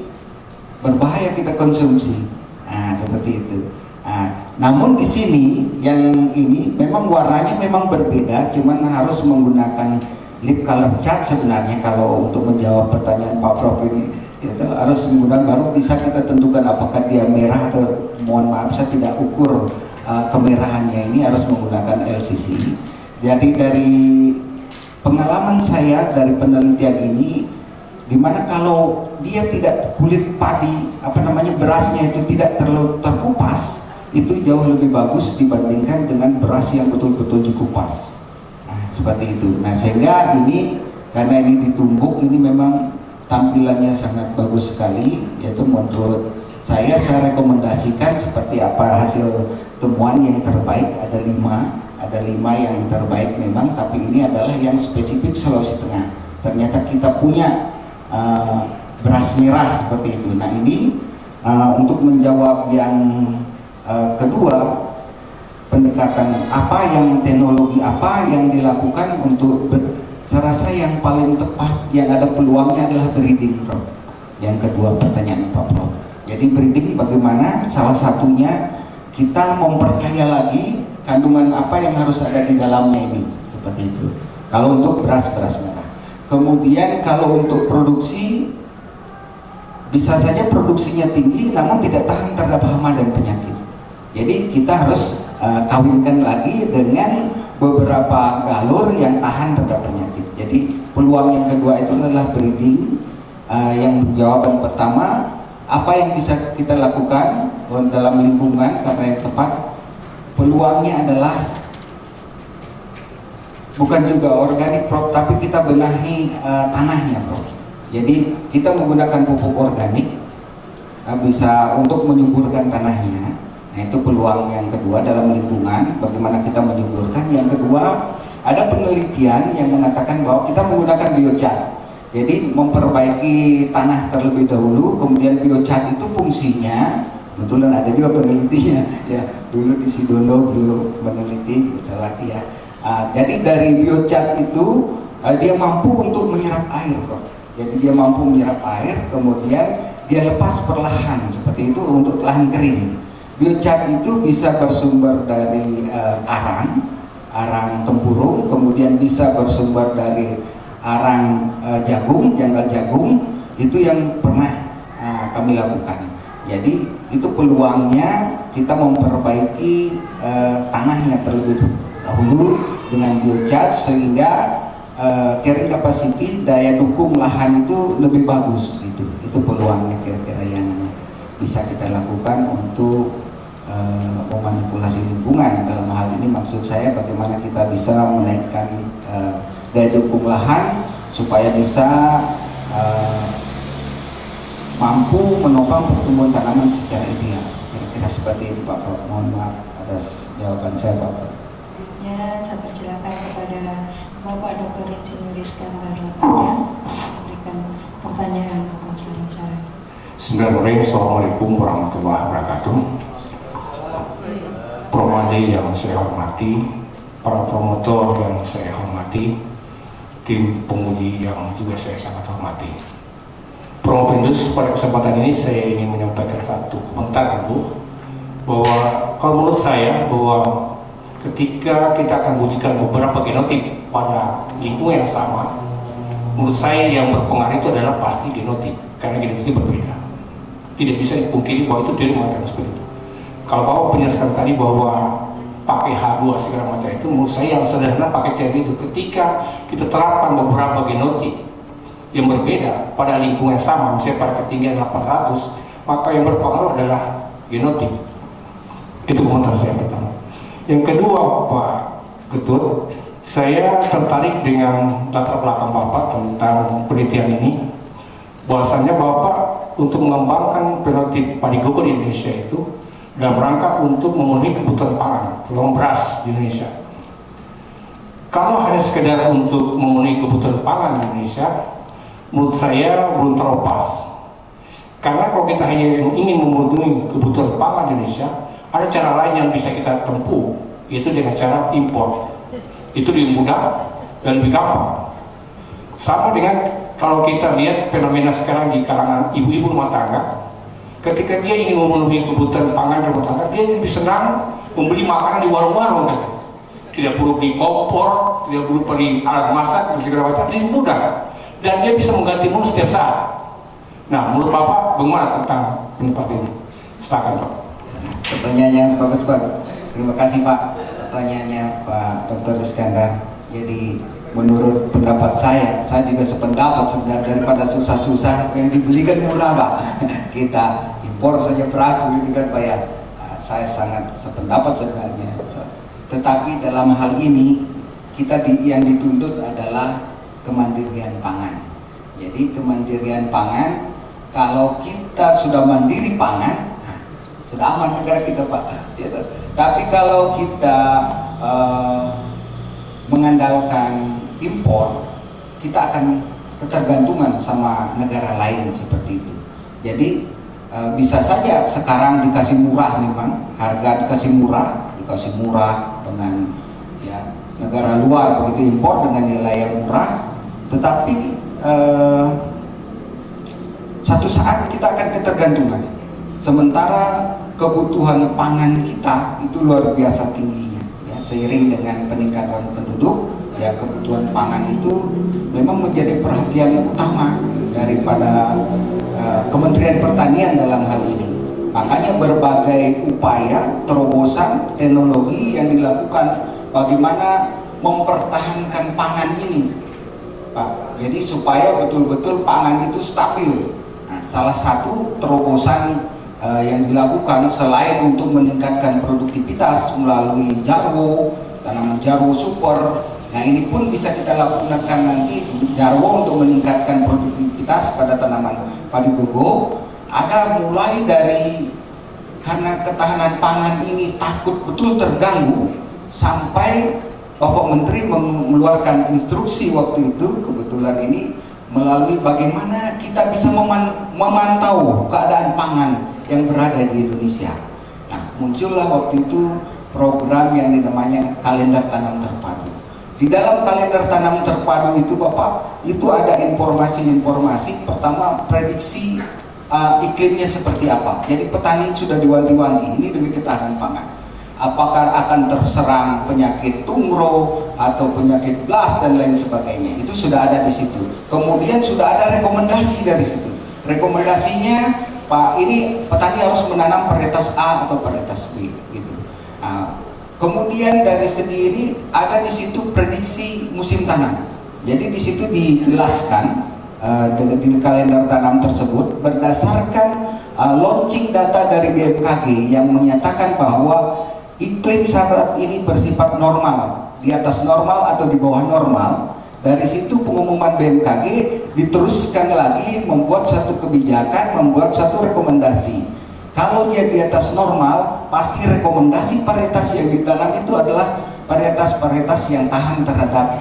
berbahaya kita konsumsi. Nah, seperti itu. Namun di sini yang ini memang warnanya memang berbeda, cuman harus menggunakan lip color chart sebenarnya kalau untuk menjawab pertanyaan Pak Prof ini. Itu harus menggunakan, baru bisa kita tentukan apakah dia merah atau, mohon maaf saya tidak ukur kemerahannya, ini harus menggunakan LCC. Jadi dari pengalaman saya dari penelitian ini, dimana kalau dia tidak kulit padi berasnya itu tidak terlalu terkupas, itu jauh lebih bagus dibandingkan dengan beras yang betul-betul dikupas. Nah, seperti itu. Nah, sehingga ini karena ini ditumbuk, ini memang tampilannya sangat bagus sekali, yaitu menurut saya rekomendasikan seperti apa hasil temuan yang terbaik, ada 5 yang terbaik memang, tapi ini adalah yang spesifik Sulawesi Tengah. Ternyata kita punya beras merah seperti itu. Nah ini untuk menjawab yang kedua, pendekatan apa yang teknologi apa yang dilakukan untuk saya rasa yang paling tepat yang ada peluangnya adalah breeding, Prof. yang kedua pertanyaan Pak Prof. Jadi breeding bagaimana? Salah satunya kita memperkaya lagi kandungan apa yang harus ada di dalamnya ini, seperti itu. Kalau untuk beras merah. Kemudian kalau untuk produksi, bisa saja produksinya tinggi namun tidak tahan terhadap hama dan penyakit. Jadi kita harus kawinkan lagi dengan beberapa galur yang tahan terhadap penyakit. Jadi peluang yang kedua itu adalah breeding. Yang jawaban pertama, apa yang bisa kita lakukan dalam lingkungan karena yang tepat, peluangnya adalah bukan juga organik Prof, tapi kita benahi tanahnya Prof. Jadi kita menggunakan pupuk organik bisa untuk menyuburkan tanahnya. Nah itu peluang yang kedua dalam lingkungan, bagaimana kita menyuburkan. Yang kedua, ada penelitian yang mengatakan bahwa kita menggunakan biocat. Jadi memperbaiki tanah terlebih dahulu, kemudian biocat itu fungsinya, kebetulan ada juga penelitinya ya, dulu di Sidono beliau meneliti, Salaki ya. Jadi dari biocat itu dia mampu untuk menyerap air kok. Jadi dia mampu menyerap air, kemudian dia lepas perlahan seperti itu untuk lahan kering. Biocat itu bisa bersumber dari arang tempurung, kemudian bisa bersumber dari arang jagung, janggal jagung, itu yang pernah kami lakukan. Jadi itu peluangnya kita memperbaiki tanahnya terlebih dahulu dengan biocat sehingga carrying capacity, daya dukung lahan itu lebih bagus gitu. Itu peluangnya kira-kira yang bisa kita lakukan untuk memanipulasi lingkungan. Dalam hal ini maksud saya bagaimana kita bisa menaikkan daya dukung lahan supaya bisa mampu menopang pertumbuhan tanaman secara ideal. Kira-kira seperti itu Pak Prof. Mohon maaf atas jawaban saya Pak Prof. Saya persilakan kepada Bapak Dr. Insinyur Iskandar Latanya memberikan pertanyaan masalah saya. Bismillahirrahmanirrahim. Assalamualaikum warahmatullahi wabarakatuh. Promadi yang saya hormati, para promotor yang saya hormati, tim penguji yang juga saya sangat hormati. Promopendus, pada kesempatan ini saya ingin menyampaikan satu komentar dulu, bahwa kalau menurut saya bahwa ketika kita akan ujikan beberapa genotip pada lingkungan yang sama, menurut saya yang berpengaruh itu adalah pasti genotip, karena genotip berbeda. Tidak bisa dipungkiri bahwa itu dari mengatakan seperti itu. Kalau Bapak penjelaskan tadi bahwa pakai H2 segala macam itu, menurut saya yang sederhana pakai CRB itu. Ketika kita terapkan beberapa genotip yang berbeda pada lingkungan yang sama, misalnya pada ketinggian 800, maka yang berpengaruh adalah genotip. Itu komentar saya pertama. Yang kedua Pak Ketut, saya tertarik dengan latar belakang Bapak tentang penelitian ini, bahwasannya Bapak untuk mengembangkan fenotip padi gogo di Indonesia itu dalam rangka untuk memenuhi kebutuhan pangan, terutama beras di Indonesia. Kalau hanya sekedar untuk memenuhi kebutuhan pangan di Indonesia, menurut saya belum terlalu pas. Karena kalau kita hanya ingin memenuhi kebutuhan pangan di Indonesia, ada cara lain yang bisa kita tempuh, yaitu dengan cara impor. Itu lebih mudah dan lebih gampang. Sama dengan kalau kita lihat fenomena sekarang di kalangan ibu-ibu rumah tangga, ketika dia ingin memenuhi kebutuhan pangan rumah tangga, dia lebih senang membeli makanan di warung-warung saja. Tidak perlu beli kompor, tidak perlu beli alat masak dan segala macam, ini mudah. Dan dia bisa mengganti menu setiap saat. Nah, menurut Bapak bagaimana tentang pendapat ini? Silakan Pak. Pertanyaannya bagus Pak. Terima kasih Pak. Pertanyaannya Pak Dr. Iskandar. Jadi menurut pendapat saya juga sependapat sebenarnya, daripada susah-susah yang dibelikan murah Pak. Kita impor saja beras gitu kan Pak ya. Saya sangat sependapat sebenarnya. Tetapi dalam hal ini kita yang dituntut adalah kemandirian pangan. Jadi kemandirian pangan, kalau kita sudah mandiri pangan, sudah aman negara kita Pak. Tapi kalau kita mengandalkan impor, kita akan ketergantungan sama negara lain seperti itu. Jadi bisa saja sekarang dikasih murah, memang harga dikasih murah dengan ya negara luar begitu impor dengan nilai yang murah, tetapi Suatu saat kita akan ketergantungan. Sementara kebutuhan pangan kita itu luar biasa tingginya. Ya, seiring dengan peningkatan penduduk, ya kebutuhan pangan itu memang menjadi perhatian utama daripada Kementerian Pertanian dalam hal ini. Makanya berbagai upaya terobosan teknologi yang dilakukan bagaimana mempertahankan pangan ini, Pak. Jadi supaya betul-betul pangan itu stabil. Nah, salah satu terobosan yang dilakukan selain untuk meningkatkan produktivitas melalui jarwo, tanaman jarwo super. Nah, ini pun bisa kita lakukan nanti jarwo untuk meningkatkan produktivitas pada tanaman padi gogo. Ada mulai dari karena ketahanan pangan ini takut betul terganggu, sampai Bapak Menteri mengeluarkan instruksi waktu itu, kebetulan ini melalui bagaimana kita bisa memantau keadaan pangan yang berada di Indonesia. Nah, muncullah waktu itu program yang dinamanya kalender tanam terpadu. Di dalam kalender tanam terpadu itu Bapak, itu ada informasi-informasi. Pertama, prediksi iklimnya seperti apa. Jadi petani sudah diwanti-wanti, ini demi ketahanan pangan. Apakah akan terserang penyakit tungro atau penyakit blast dan lain sebagainya, itu sudah ada di situ. Kemudian sudah ada rekomendasi dari situ. Rekomendasinya, Pak, ini petani harus menanam varietas A atau varietas B, gitu. Nah, kemudian dari segi ini ada di situ prediksi musim tanam. Jadi di situ dijelaskan di kalender tanam tersebut berdasarkan launching data dari BMKG yang menyatakan bahwa iklim saat ini bersifat normal, di atas normal atau di bawah normal. Dari situ pengumuman BMKG diteruskan lagi membuat satu kebijakan, membuat satu rekomendasi. Kalau dia di atas normal, pasti rekomendasi varietas yang ditanam itu adalah varietas-varietas yang tahan terhadap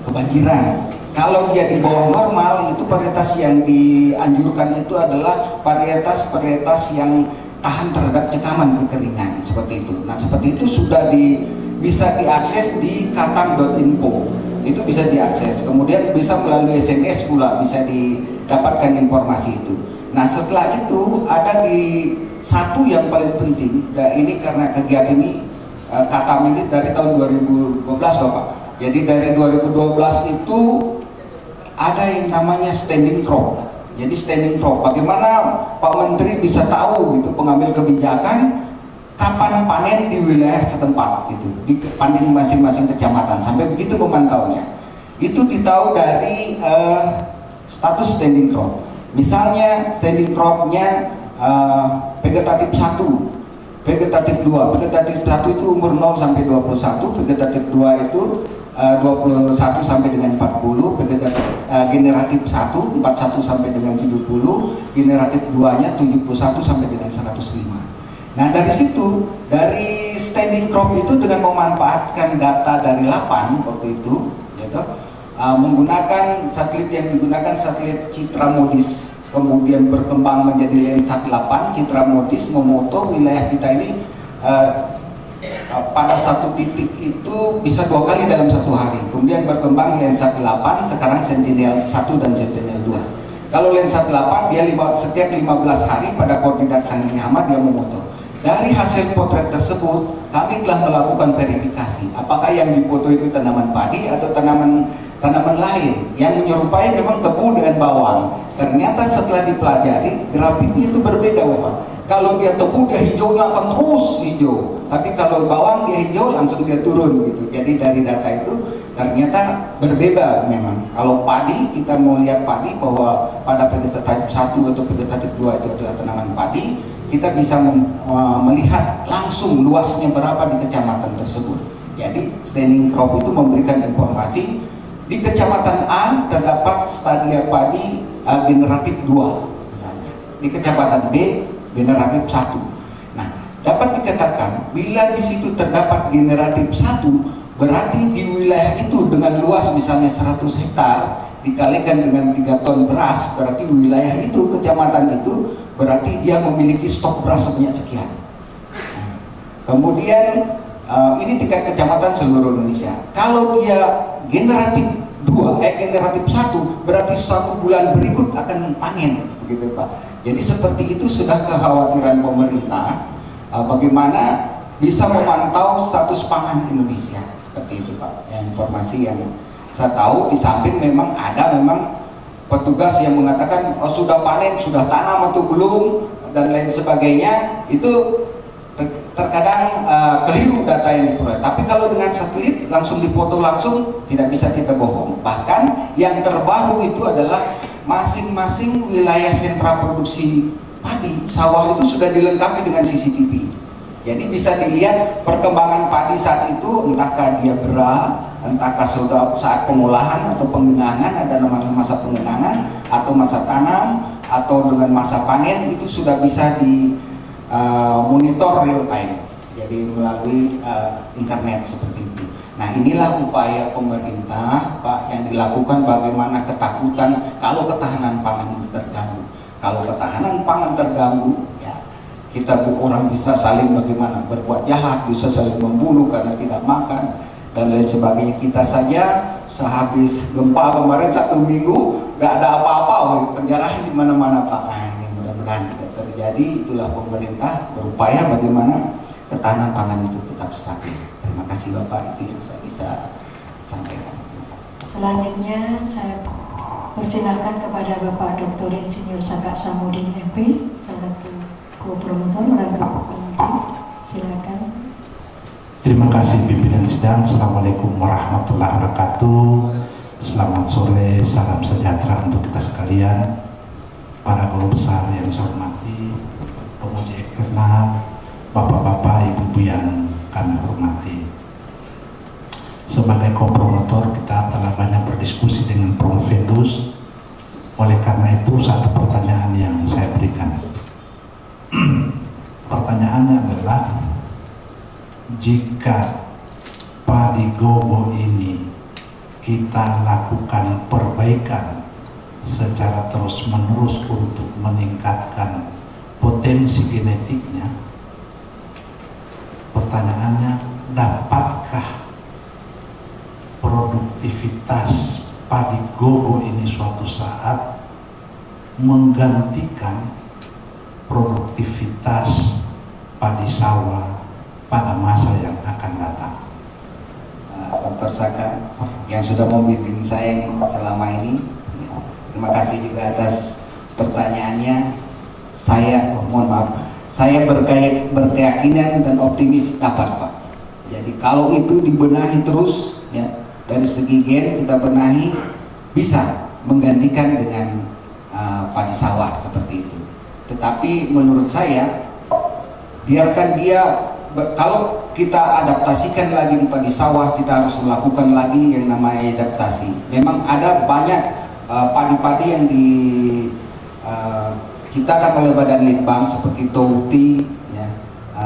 kebanjiran. Kalau dia di bawah normal, itu varietas yang dianjurkan itu adalah varietas-varietas yang tahan terhadap cekaman kekeringan, seperti itu. Nah, seperti itu sudah bisa diakses di katam.info. Itu bisa diakses. Kemudian bisa melalui SMS pula bisa didapatkan informasi itu. Nah, setelah itu ada di satu yang paling penting. Dan ini karena kegiatan ini Katam ini dari tahun 2012, Bapak. Jadi dari 2012 itu ada yang namanya standing crop. Jadi standing crop, bagaimana Pak Menteri bisa tahu gitu pengambil kebijakan kapan panen di wilayah setempat gitu, di masing-masing kecamatan, sampai begitu memantaunya. Itu ditahu dari status standing crop. Misalnya standing cropnya vegetatif 1, vegetatif 2. Vegetatif 1 itu umur 0 sampai 21, vegetatif 2 itu 21 sampai dengan 40, vegetatif generatif 1 41 sampai dengan 70, generatif 2-nya 71 sampai dengan 105. Nah, dari situ, dari standing crop itu dengan memanfaatkan data dari LAPAN waktu itu, yaitu menggunakan satelit yang digunakan satelit Citra Modis, kemudian berkembang menjadi Landsat 8. Citra Modis memoto wilayah kita ini pada satu titik itu bisa 2 kali dalam satu hari. Kemudian berkembang Landsat 8, sekarang Sentinel 1 dan Sentinel 2. Kalau Landsat 8 dia setiap 15 hari pada koordinat Sanggeng Ahmad dia memoto. Dari hasil potret tersebut kami telah melakukan verifikasi apakah yang dipoto itu tanaman padi atau tanaman lain yang menyerupai memang tebu dengan bawang. Ternyata setelah dipelajari grafiknya itu berbeda, Bapak. Kalau dia tebu dia hijaunya akan terus hijau, tapi kalau bawang dia hijau langsung dia turun gitu. Jadi dari data itu ternyata berbeda memang. Kalau padi, kita mau lihat padi bahwa pada vegetatif 1 atau vegetatif 2 itu adalah tanaman padi, kita bisa melihat langsung luasnya berapa di kecamatan tersebut. Jadi standing crop itu memberikan informasi di kecamatan A terdapat stadia padi generatif 2 misalnya, di kecamatan B generatif 1. Nah, dapat dikatakan bila di situ terdapat generatif 1, berarti di wilayah itu dengan luas misalnya 100 hektar dikalikan dengan 3 ton beras, berarti wilayah itu, kecamatan itu, berarti dia memiliki stok beras sebanyak sekian. Nah, kemudian ini tingkat kecamatan seluruh Indonesia. Kalau dia generatif 2, generatif 1, berarti 1 bulan berikut akan panen. begitu Pak. Jadi seperti itu sudah kekhawatiran pemerintah, bagaimana bisa memantau status pangan Indonesia, seperti itu Pak. Ya, informasi yang saya tahu, di samping memang ada petugas yang mengatakan sudah panen, sudah tanam atau belum, dan lain sebagainya. Itu terkadang keliru data yang diperoleh. Tapi kalau dengan satelit langsung dipoto langsung, tidak bisa kita bohong. Bahkan yang terbaru itu adalah masing-masing wilayah sentra produksi padi sawah itu sudah dilengkapi dengan CCTV. Jadi bisa dilihat perkembangan padi saat itu, entahkah dia gerah, entahkah sudah saat pengolahan atau penggenangan, ada namanya masa penggenangan atau masa tanam atau dengan masa panen, itu sudah bisa di monitor real time. Jadi melalui internet seperti itu. Nah, inilah upaya pemerintah Pak yang dilakukan, bagaimana ketakutan kalau ketahanan pangan ini terganggu. Kalau ketahanan pangan terganggu, ya kita orang bisa saling bagaimana berbuat jahat, bisa saling membunuh karena tidak makan dan lain sebagainya. Kita saja sehabis gempa kemarin 1 minggu nggak ada apa-apa, penjarahan di mana-mana Pak. Nah, ini mudah-mudahan tidak terjadi. Itulah pemerintah berupaya bagaimana ketahanan pangan itu tetap stabil. Terima kasih Bapak, itu yang saya bisa sampaikan. Terima kasih. Selanjutnya saya persilakan kepada Bapak Dr. Insinyur Saka Samudin MP selaku ko-promotor rangka peneliti. Silakan. Terima kasih pimpinan sidang. Assalamualaikum warahmatullahi wabarakatuh. Selamat sore, salam sejahtera untuk kita sekalian. Para guru besar yang saya hormati, pemuji eksternal, bapak-bapak, ibu-ibu yang kami hormati. Sebagai ko-promotor kita telah banyak berdiskusi dengan Promovendus. Oleh karena itu satu pertanyaan yang saya berikan. Pertanyaannya adalah, jika padi gogo ini kita lakukan perbaikan secara terus-menerus untuk meningkatkan potensi genetiknya, pertanyaannya, dapatkah produktivitas padi gogo ini suatu saat menggantikan produktivitas padi sawah pada masa yang akan datang? Dr. Saka yang sudah membimbing saya selama ini, terima kasih juga atas pertanyaannya. Saya mohon maaf, saya berkeyakinan dan optimis dapat Pak. Jadi kalau itu dibenahi terus, ya, dari segi gen kita benahi, bisa menggantikan dengan padi sawah seperti itu. Tetapi menurut saya, biarkan dia, kalau kita adaptasikan lagi di padi sawah, kita harus melakukan lagi yang namanya adaptasi. Memang ada banyak padi-padi yang diciptakan oleh Badan Litbang seperti Touti, ya,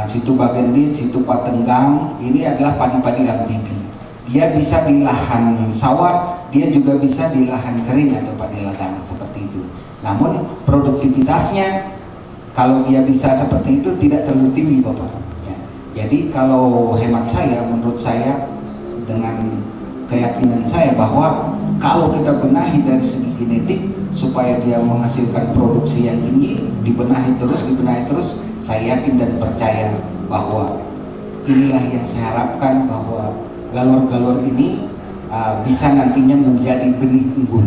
Situ Bagendit, Situ Patenggang. Ini adalah padi-padi amfibi. Dia bisa di lahan sawah, dia juga bisa di lahan kering atau padi ladang seperti itu. Namun produktivitasnya kalau dia bisa seperti itu tidak terlalu tinggi Bapak. Ya. Jadi kalau hemat saya, menurut saya, dengan keyakinan saya bahwa kalau kita benahi dari segi genetik supaya dia menghasilkan produksi yang tinggi, dibenahi terus, saya yakin dan percaya bahwa inilah yang saya harapkan, bahwa galur-galur ini bisa nantinya menjadi benih unggul,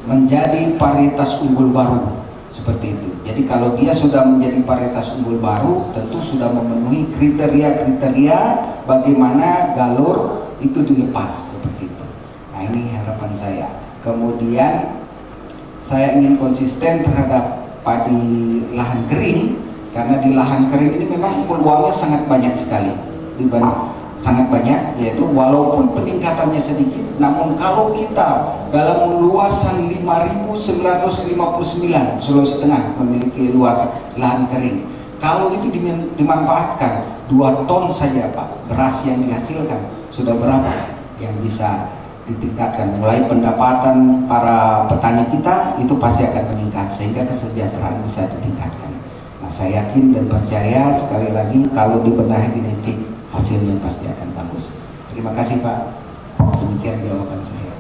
menjadi varietas unggul baru seperti itu. Jadi kalau dia sudah menjadi varietas unggul baru, tentu sudah memenuhi kriteria-kriteria bagaimana galur itu dilepas seperti itu. Nah, ini harapan saya. Kemudian saya ingin konsisten terhadap padi lahan kering, karena di lahan kering ini memang peluangnya sangat banyak sekali, sangat banyak, yaitu walaupun peningkatannya sedikit, namun kalau kita dalam luasan 5.959, Sulawesi Tengah memiliki luas lahan kering, kalau itu dimanfaatkan 2 ton saja Pak, beras yang dihasilkan sudah berapa yang bisa ditingkatkan. Mulai pendapatan para petani kita itu pasti akan meningkat, sehingga kesejahteraan bisa ditingkatkan. Nah, saya yakin dan percaya sekali lagi kalau dibenahi genetik, hasilnya pasti akan bagus. Terima kasih Pak. Demikian jawaban saya.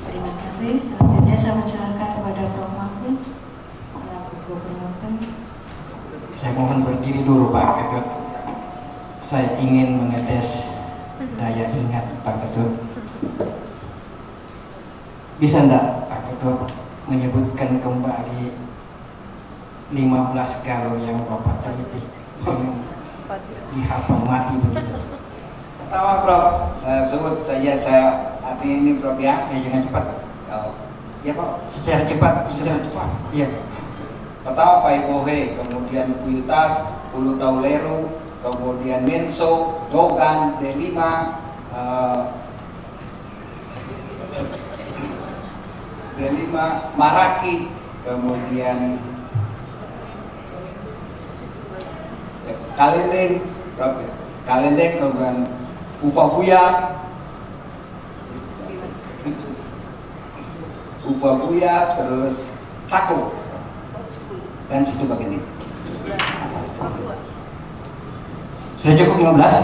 Terima kasih. Selanjutnya saya persilakan kepada Prof. Mahfud. Saya mohon berdiri dulu Pak Ketut. Saya ingin mengetes daya ingat Pak Ketut. Bisa enggak Pak Ketut menyebutkan kembali 15 galon yang Bapak teliti dihafal mati begitu? Pertama Prof, saya sebut saja saya hati ini Prof ya. Jangan cepat. Ya Pak. Secara cepat. Secara cepat. Iya. Pertama Paibohe, kemudian Kuiltas, Hulu Tauleru, kemudian Menso, Dogan, D5, D5, Maraki, kemudian Kalendeng, kemudian Upabuya, terus Tako. Dan situ begini. Sudah cukup 15?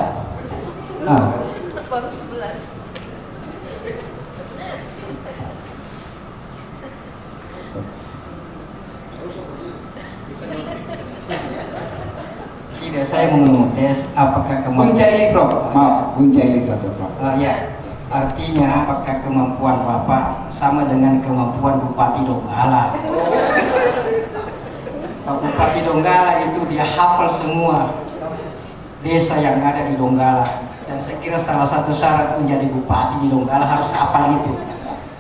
Nah. Baru 11. Tidak, saya mau mengetes apakah kemampuan Buncaili Prof, maaf, Buncaili satu Prof. Ya, artinya apakah kemampuan Bapak sama dengan kemampuan Bupati Donggala? Pak Bupati Donggala itu dia hafal semua desa yang ada di Donggala, dan saya kira salah satu syarat menjadi bupati di Donggala harus hafal itu.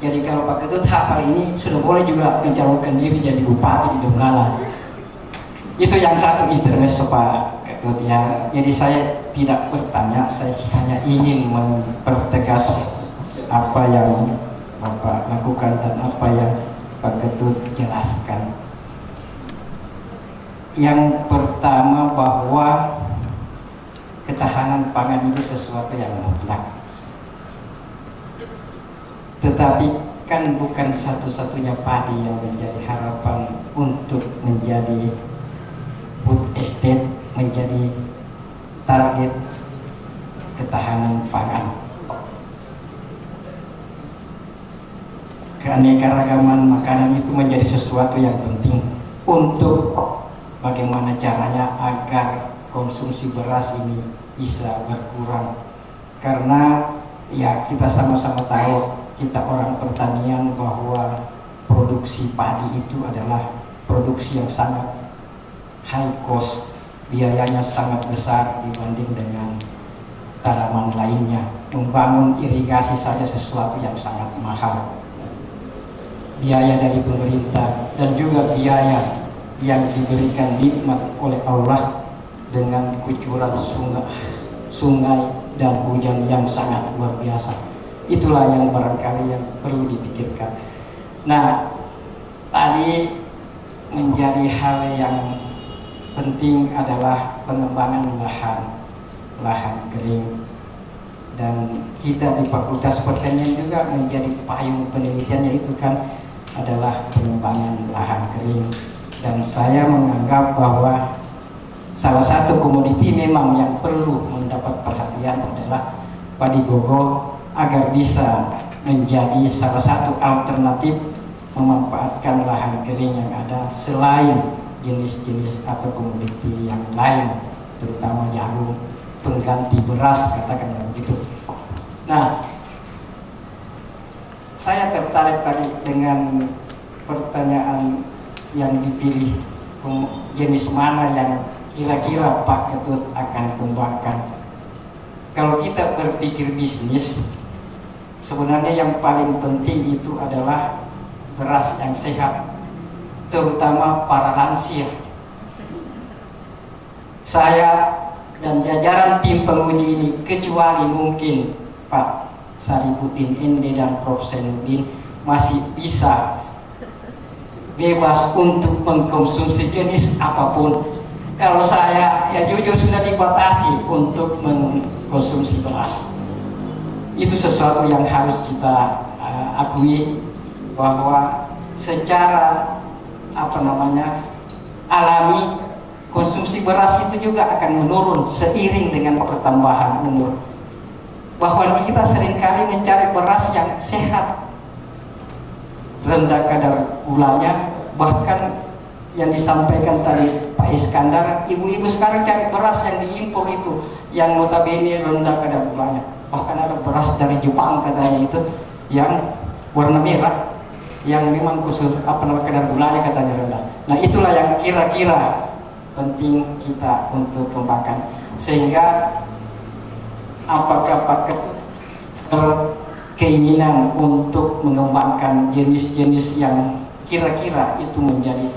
Jadi kalau Pak Ketut hafal ini, sudah boleh juga mencalonkan diri jadi bupati di Donggala. Itu yang satu intermezzo Pak Ketut ya. Jadi saya tidak bertanya, saya hanya ingin mempertegas apa yang Bapak lakukan dan apa yang Pak Ketut jelaskan. Yang pertama bahwa ketahanan pangan itu sesuatu yang mutlak. Tetapi kan bukan satu-satunya padi yang menjadi harapan untuk menjadi food estate, menjadi target ketahanan pangan. Keanekaragaman makanan itu menjadi sesuatu yang penting untuk bagaimana caranya agar konsumsi beras ini bisa berkurang. Karena ya kita sama-sama tahu, kita orang pertanian, bahwa produksi padi itu adalah produksi yang sangat high cost, biayanya sangat besar dibanding dengan tanaman lainnya. Membangun irigasi saja sesuatu yang sangat mahal. Biaya dari pemerintah dan juga biaya yang diberikan nikmat oleh Allah dengan kucuran sungai dan hujan yang sangat luar biasa. Itulah yang barangkali yang perlu dipikirkan. Nah, tadi menjadi hal yang penting adalah pengembangan lahan kering, dan kita di Fakultas Pertanian juga menjadi payung penelitiannya itu kan adalah pengembangan lahan kering. Dan saya menganggap bahwa salah satu komoditi memang yang perlu mendapat perhatian adalah padi gogo, agar bisa menjadi salah satu alternatif memanfaatkan lahan kering yang ada selain jenis-jenis atau komoditi yang lain, terutama jagung, pengganti beras, katakanlah begitu. Nah, saya tertarik tadi dengan pertanyaan yang dipilih, jenis mana yang kira-kira Pak Ketut akan kembangkan. Kalau kita berpikir bisnis, sebenarnya yang paling penting itu adalah beras yang sehat, terutama para lansia. Saya dan jajaran tim penguji ini, kecuali mungkin Pak Saripudin Ende dan Prof. Zainuddin, masih bisa bebas untuk mengkonsumsi jenis apapun. Kalau saya ya jujur sudah dibatasi untuk mengkonsumsi beras. Itu sesuatu yang harus kita akui, bahwa secara alami konsumsi beras itu juga akan menurun seiring dengan pertambahan umur. Bahwa kita seringkali mencari beras yang sehat, rendah kadar gulanya, bahkan yang disampaikan tadi Pak Iskandar, ibu-ibu sekarang cari beras yang diimpor itu, yang notabene rendah kadar gulanya. Bahkan ada beras dari Jepang katanya itu, yang warna merah, yang memang khusus kadar gulanya katanya rendah. Nah itulah yang kira-kira penting kita untuk kembangkan, sehingga apakah paket keinginan untuk mengembangkan jenis-jenis yang kira-kira itu menjadi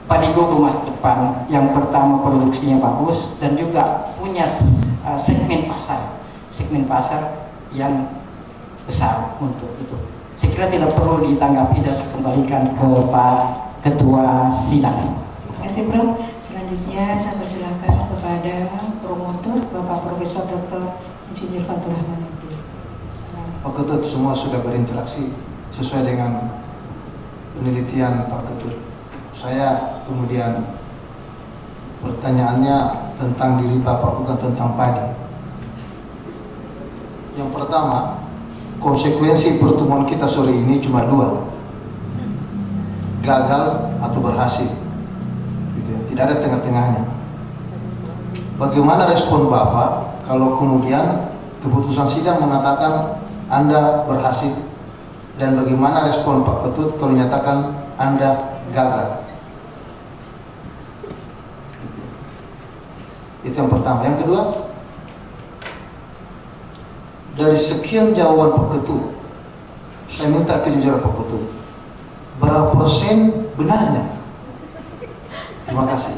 padi gogo masa depan. Yang pertama produksinya bagus dan juga punya segmen pasar yang besar untuk itu. Saya kira tidak perlu ditanggapi dan saya kembalikan ke Pak Ketua Sidang. Terima kasih Prof. Selanjutnya saya persilakan kepada promotor Bapak Profesor Dr. Insinyur Fathur Rahman. Pak Ketut, semua sudah berinteraksi sesuai dengan penelitian Pak Ketut. Saya kemudian pertanyaannya tentang diri Bapak, bukan tentang padi. Yang pertama, konsekuensi pertemuan kita sore ini cuma dua, gagal atau berhasil gitu ya. Tidak ada tengah-tengahnya. Bagaimana respon Bapak kalau kemudian keputusan sidang mengatakan Anda berhasil, dan bagaimana respon Pak Ketut kalau menyatakan Anda gagal? Itu yang pertama. Yang kedua, dari sekian jawaban Pak Ketut, saya minta kejujuran Pak Ketut, berapa persen benarnya? Terima kasih.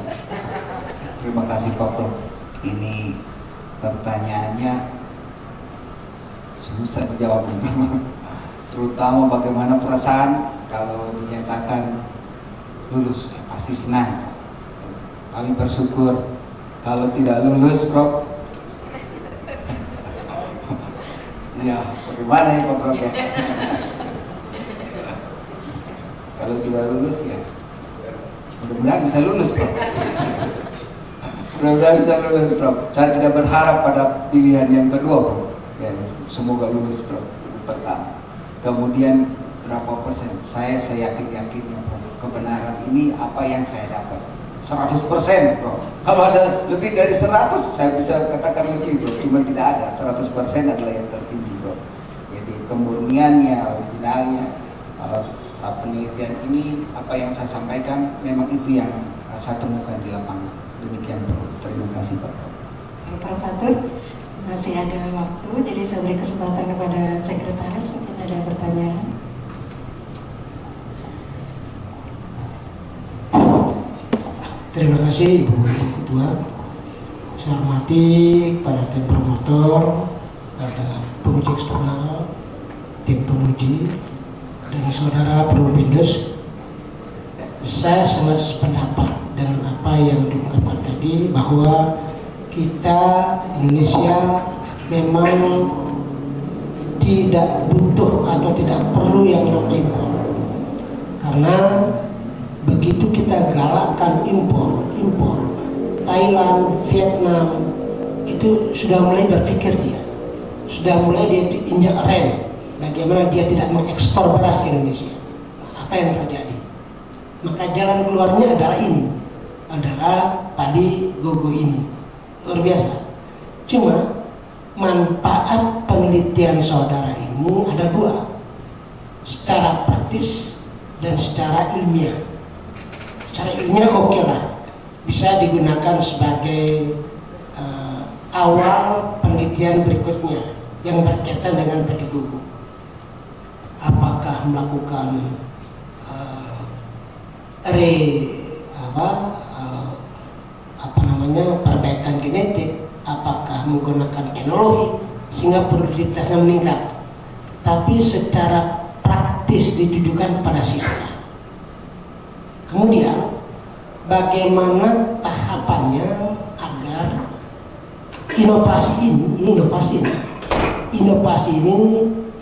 Terima kasih Pak Prof. Ini pertanyaannya susah dijawab memang. Terutama bagaimana perasaan kalau dinyatakan lulus, ya pasti senang. Kami bersyukur. Kalau tidak lulus, Prof, ya bagaimana ya Pak Prof ya? Kalau tidak lulus ya mudah-mudahan bisa lulus Prof. Mudah-mudahan bisa lulus Prof. Saya tidak berharap pada pilihan yang kedua Prof. Ya, semoga lulus Prof. Itu pertama. Kemudian berapa persen? Saya yakin-yakinnya Prof. Kebenaran ini apa yang saya dapat 100% Prof. Kalau ada lebih dari 100 saya bisa katakan lebih Prof. Cuma tidak ada, 100% adalah yang tertinggi Prof. Jadi kemurniannya, originalnya, penelitian ini, apa yang saya sampaikan memang itu yang saya temukan di lapangan. Demikian Prof. Terima kasih Pak Prof. Prof. Fathur, masih ada waktu, jadi saya beri kesempatan kepada sekretaris mungkin ada pertanyaan. Terima kasih Ibu Ketua. Saya hormati kepada tim promotor, pada penguji eksternal, tim penguji, dan saudara Probindes. Saya sangat sependapat dengan apa yang diungkapkan tadi, bahwa kita Indonesia memang tidak butuh atau tidak perlu yang namanya impor, karena begitu kita galakkan impor Thailand, Vietnam itu sudah mulai berpikir, dia sudah mulai dia injak rem bagaimana dia tidak mengekspor beras ke Indonesia. Apa yang terjadi? Maka jalan keluarnya adalah padi gogo ini. Luar biasa. Cuma manfaat penelitian saudara ini ada dua, secara praktis dan secara ilmiah. Secara ilmiah oke lah, bisa digunakan sebagai awal penelitian berikutnya yang berkaitan dengan padi gogo. Apakah melakukan perbaikan genetik, apakah menggunakan teknologi sehingga produktivitasnya meningkat. Tapi secara praktis ditujukan kepada siapa? Kemudian bagaimana tahapannya agar inovasi ini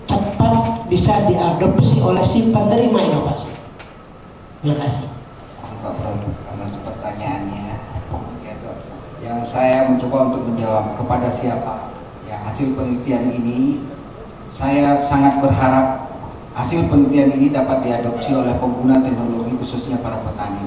cepat bisa diadopsi oleh si penerima inovasi. Terima kasih Pak Prof atas pertanyaannya. Yang saya mencoba untuk menjawab kepada siapa ya, hasil penelitian ini saya sangat berharap hasil penelitian ini dapat diadopsi oleh pengguna teknologi khususnya para petani.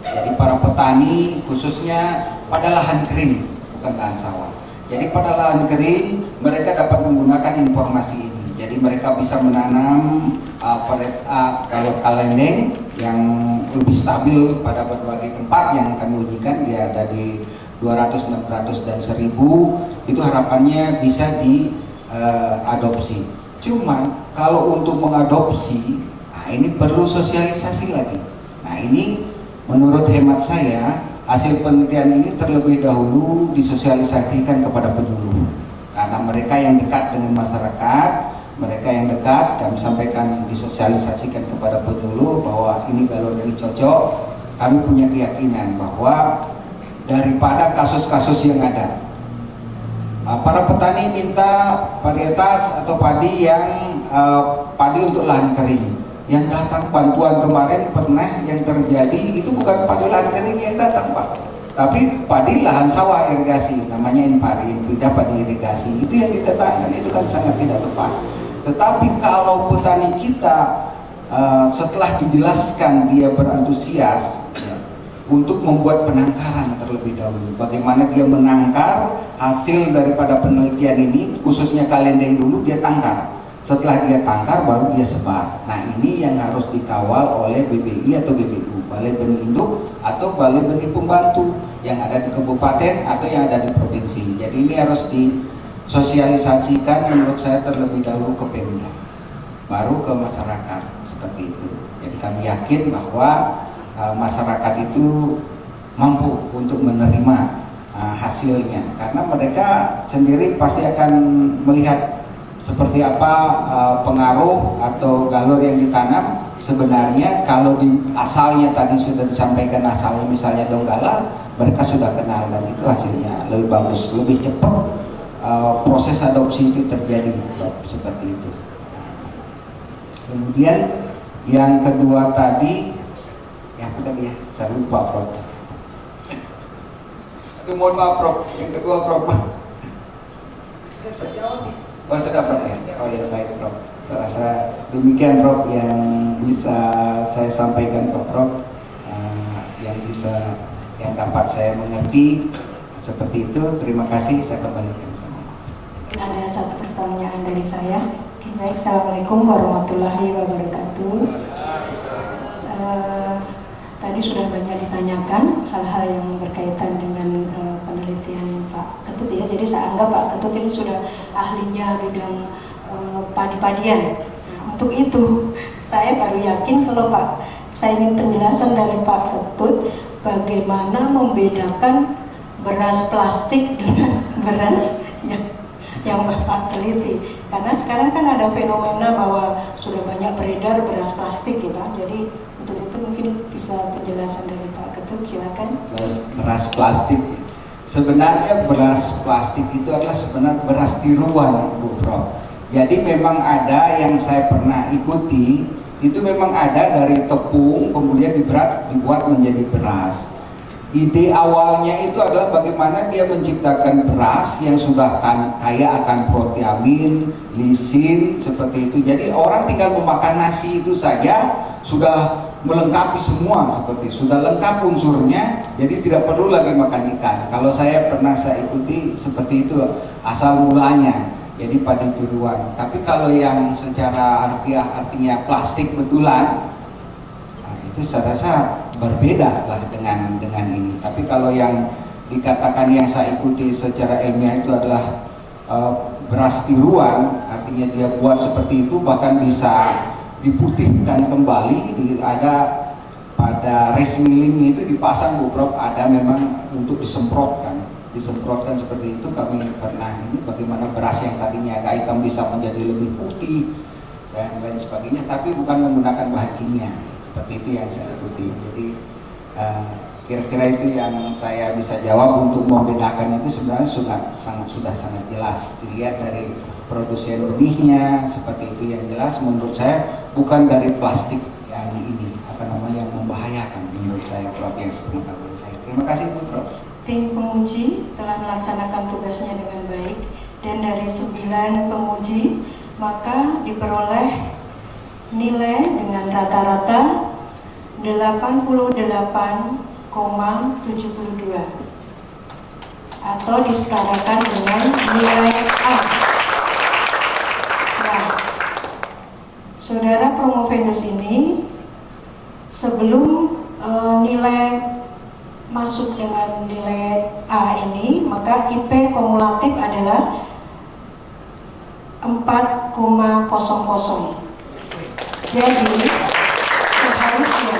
Jadi para petani khususnya pada lahan kering, bukan lahan sawah. Jadi pada lahan kering mereka dapat menggunakan informasi ini. Jadi mereka bisa menanam kalau kalendeng yang lebih stabil pada berbagai tempat yang kami ujikan, dia ada di 200, 600 dan 1000. Itu harapannya bisa diadopsi. Cuma kalau untuk mengadopsi, nah ini perlu sosialisasi lagi. Nah ini menurut hemat saya, hasil penelitian ini terlebih dahulu disosialisasikan kepada penyuluh. Karena mereka yang dekat dengan masyarakat, mereka yang dekat, kami sampaikan disosialisasikan kepada penyuluh bahwa ini galur ini cocok. Kami punya keyakinan bahwa daripada kasus-kasus yang ada, para petani minta varietas atau padi yang padi untuk lahan kering. Yang datang bantuan kemarin pernah yang terjadi itu bukan padi lahan kering yang datang, Pak, tapi padi lahan sawah irigasi, namanya impari, tidak padi irigasi. Itu yang didatangkan, itu kan sangat tidak tepat. Tetapi kalau petani kita setelah dijelaskan dia berantusias ya, untuk membuat penangkaran terlebih dahulu, bagaimana dia menangkar hasil daripada penelitian ini, khususnya kalendeng dulu dia tangkar. Setelah dia tangkar baru dia sebar. Nah ini yang harus dikawal oleh BBI atau BBU, Balai Benih Induk atau Balai Benih Pembantu yang ada di kabupaten atau yang ada di provinsi. Jadi ini harus disosialisasikan menurut saya terlebih dahulu ke Pemda, baru ke masyarakat, seperti itu. Jadi kami yakin bahwa masyarakat itu mampu untuk menerima hasilnya, karena mereka sendiri pasti akan melihat seperti apa pengaruh atau galur yang ditanam. Sebenarnya kalau di asalnya tadi sudah disampaikan asalnya misalnya Donggala, mereka sudah kenal dan itu hasilnya lebih bagus, lebih cepat proses adopsi itu terjadi, seperti itu. Kemudian yang kedua tadi, ya apa tadi ya? Saya lupa, Prof. Aduh, mohon maaf, Prof. Yang kedua, Prof. Oh sudah, Prof ya? Oh ya, baik, Prof. Saya rasa demikian, Prof, yang bisa saya sampaikan, Pak Prof. Yang dapat saya mengerti seperti itu. Terima kasih, saya kembalikan sama. Ada satu pertanyaan dari saya. Baik, Assalamualaikum warahmatullahi wabarakatuh. Tadi sudah banyak ditanyakan hal-hal yang berkaitan dengan penelitian Pak Ketut ya. Jadi saya anggap Pak Ketut ini sudah ahlinya bidang padi-padian. Nah, untuk itu saya baru yakin kalau saya ingin penjelasan dari Pak Ketut bagaimana membedakan beras plastik dengan beras yang Bapak teliti. Karena sekarang kan ada fenomena bahwa sudah banyak beredar beras plastik ya Pak. Jadi untuk itu mungkin bisa penjelasan dari Pak Ketut, silakan. Beras plastik, sebenarnya beras plastik itu adalah sebenarnya beras tiruan, Bu Prof. Jadi memang ada yang saya pernah ikuti, itu memang ada dari tepung kemudian dibuat menjadi beras. Ide awalnya itu adalah bagaimana dia menciptakan beras yang sudah kaya akan proteamin, lisin, seperti itu. Jadi orang tinggal memakan nasi itu saja sudah melengkapi semua, seperti sudah lengkap unsurnya, jadi tidak perlu lagi makan ikan. Kalau saya ikuti seperti itu asal mulanya, jadi padi tiruan. Tapi kalau yang secara harfiah artinya plastik betulan, nah itu saya rasa berbeda lah dengan ini. Tapi kalau yang dikatakan yang saya ikuti secara ilmiah itu adalah beras tiruan, artinya dia buat seperti itu, bahkan bisa diputihkan kembali, ada pada rice millingnya itu dipasang, Bu Prof, ada memang untuk disemprotkan seperti itu. Kami pernah ini bagaimana beras yang tadinya agak hitam bisa menjadi lebih putih dan lain sebagainya, tapi bukan menggunakan bahan kimia. Seperti itu yang saya ikuti. Jadi kira-kira itu yang saya bisa jawab. Untuk membedakan itu sebenarnya sudah sangat jelas dilihat dari produsen benihnya, seperti itu yang jelas menurut saya, bukan dari plastik yang ini yang membahayakan menurut saya, Prof, yang sepengetahuan saya. Terima kasih, Bu Prof. Tim penguji telah melaksanakan tugasnya dengan baik, dan dari 9 penguji maka diperoleh nilai dengan rata-rata 88,72 atau disetarakan dengan nilai A. Nah, saudara promovendus ini sebelum nilai masuk dengan nilai A ini, maka IP kumulatif adalah 4,00. Jadi seharusnya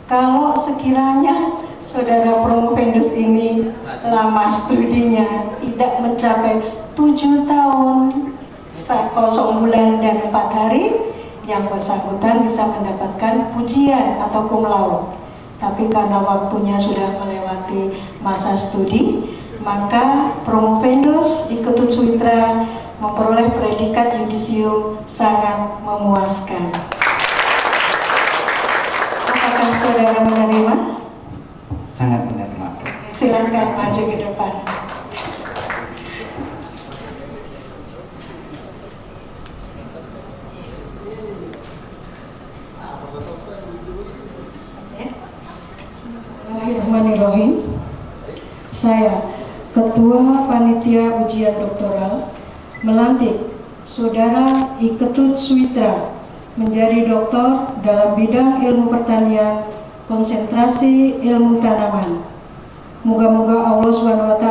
kalau sekiranya saudara promovendus ini lama studinya tidak mencapai 7 tahun 0 bulan dan 4 hari, yang bersangkutan bisa mendapatkan pujian atau cum laude. Tapi karena waktunya sudah melewati masa studi, maka promovendus di Ketut Suwitra memperoleh predikat yudisium sangat memuaskan. Apakah saudara menerima? Sangat menerima. Silakan maju ke depan. Bismillahirrahmanirrahim. Saya, Ketua Panitia Ujian Doktoral, melantik Saudara I. Ketut Suwitra menjadi doktor dalam bidang ilmu pertanian, konsentrasi ilmu tanaman. Moga-moga Allah SWT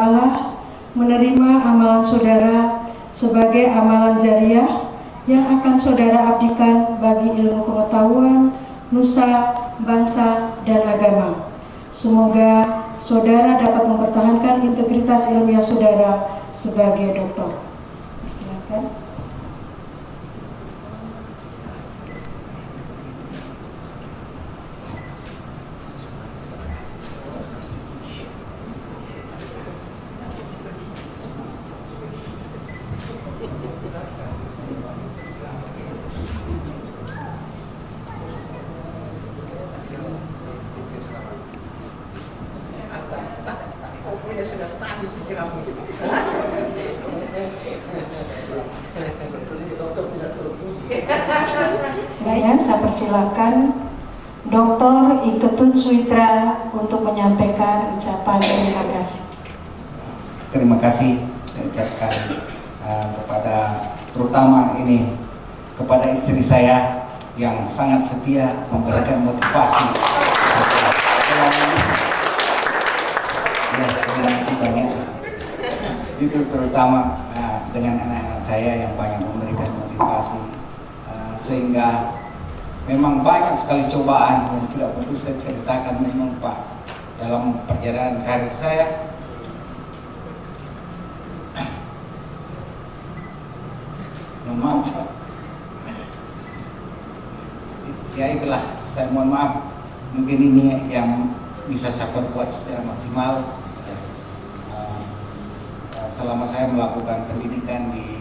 menerima amalan saudara sebagai amalan jariah yang akan saudara abdikan bagi ilmu pengetahuan, nusa, bangsa, dan agama. Semoga saudara dapat mempertahankan integritas ilmiah saudara sebagai doktor. Silakan. Saya persilakan Dr. I. Ketut Suwitra untuk menyampaikan ucapan terima kasih. Terima kasih saya ucapkan kepada terutama ini kepada istri saya yang sangat setia memberikan motivasi. Ya, terima kasih banyak. Itu terutama dengan anak-anak saya yang banyak memberikan motivasi, sehingga memang banyak sekali cobaan yang tidak perlu saya ceritakan memang Pak dalam perjalanan karir saya. Maaf Pak. Ya itulah, saya mohon maaf. Mungkin ini yang bisa saya perbuat secara maksimal. Selama saya melakukan pendidikan di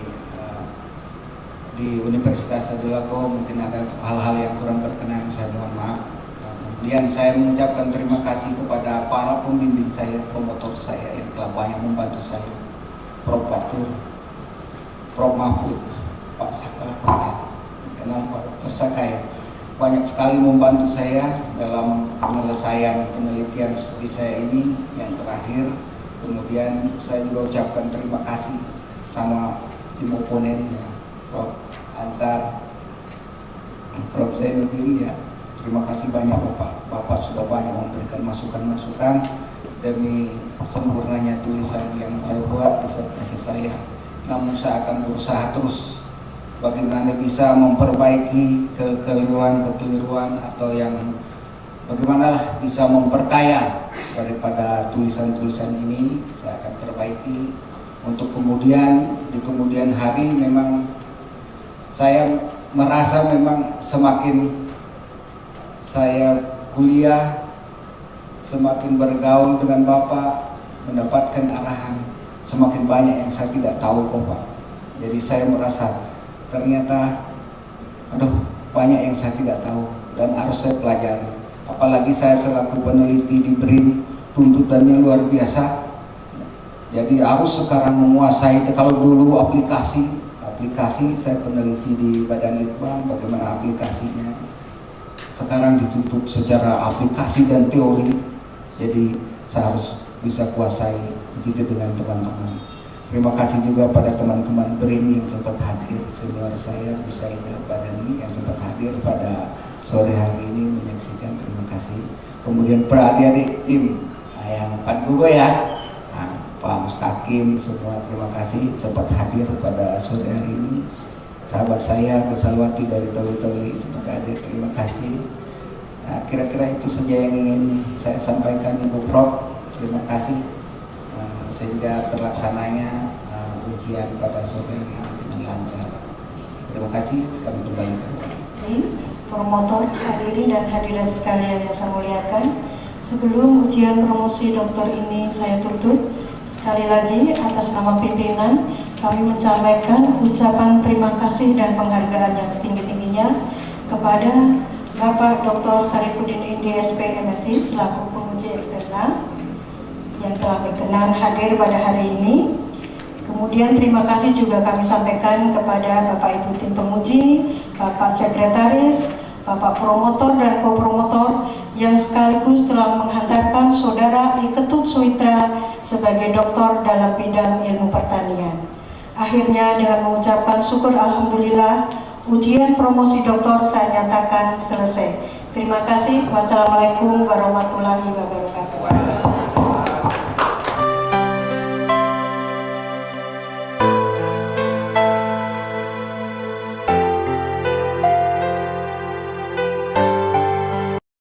Universitas Tadulako, mungkin ada hal-hal yang kurang berkenan, saya mohon maaf. Kemudian saya mengucapkan terima kasih kepada para pembimbing saya, promotor saya yang telah banyak membantu saya, Prof. Fatur, Prof. Mahfud, Pak Saka, kenal Pak Dr. Saka ya, banyak sekali membantu saya dalam penyelesaian penelitian studi saya ini yang terakhir. Kemudian saya juga ucapkan terima kasih sama tim oponennya, Prof. Ansar, Prof. Zainuddin ya. Terima kasih banyak Bapak sudah banyak memberikan masukan-masukan demi sempurnanya tulisan yang saya buat disertasi saya. Namun saya akan berusaha terus bagaimana bisa memperbaiki kekeliruan atau yang bagaimana bisa memperkaya daripada tulisan-tulisan ini. Saya akan perbaiki untuk kemudian di kemudian hari. Memang saya merasa memang semakin saya kuliah, semakin bergaul dengan Bapak, mendapatkan arahan, semakin banyak yang saya tidak tahu Bapak. Jadi saya merasa ternyata banyak yang saya tidak tahu dan harus saya pelajari. Apalagi saya selaku peneliti di BRIN, tuntutannya luar biasa. Jadi harus sekarang menguasai, kalau dulu aplikasi aplikasi. Saya peneliti di Badan Litbang, bagaimana aplikasinya. Sekarang ditutup secara aplikasi dan teori, jadi saya harus bisa kuasai begitu dengan teman-teman. Terima kasih juga pada teman-teman BRIN yang sempat hadir, senior saya Bu Saida Badani yang sempat hadir pada sore hari ini menyaksikan, terima kasih. Kemudian para adik-adik tim yang Pak Gugo ya, Pak Mustaqim, semua terima kasih sempat hadir pada sore hari ini. Sahabat saya Bu Salwati dari Toli-Toli sempat hadir, terima kasih. Nah, kira-kira itu saja yang ingin saya sampaikan Ibu Prof. Terima kasih sehingga terlaksananya ujian pada sore hari ini dengan lancar. Terima kasih, kami kembalikan. Promotor, hadirin dan hadirat sekalian yang saya muliakan, sebelum ujian promosi doktor ini saya tutup, sekali lagi atas nama pimpinan kami menyampaikan ucapan terima kasih dan penghargaan yang setinggi-tingginya kepada Bapak Dr. Sarifuddin Indi SP MSI selaku penguji eksternal yang telah berkenan hadir pada hari ini. Kemudian terima kasih juga kami sampaikan kepada Bapak Ibu tim penguji, Bapak Sekretaris, Bapak Promotor dan Kopromotor yang sekaligus telah menghantarkan Saudara I Ketut Suwitra sebagai doktor dalam bidang ilmu pertanian. Akhirnya dengan mengucapkan syukur Alhamdulillah, ujian promosi doktor saya nyatakan selesai. Terima kasih. Wassalamualaikum warahmatullahi wabarakatuh.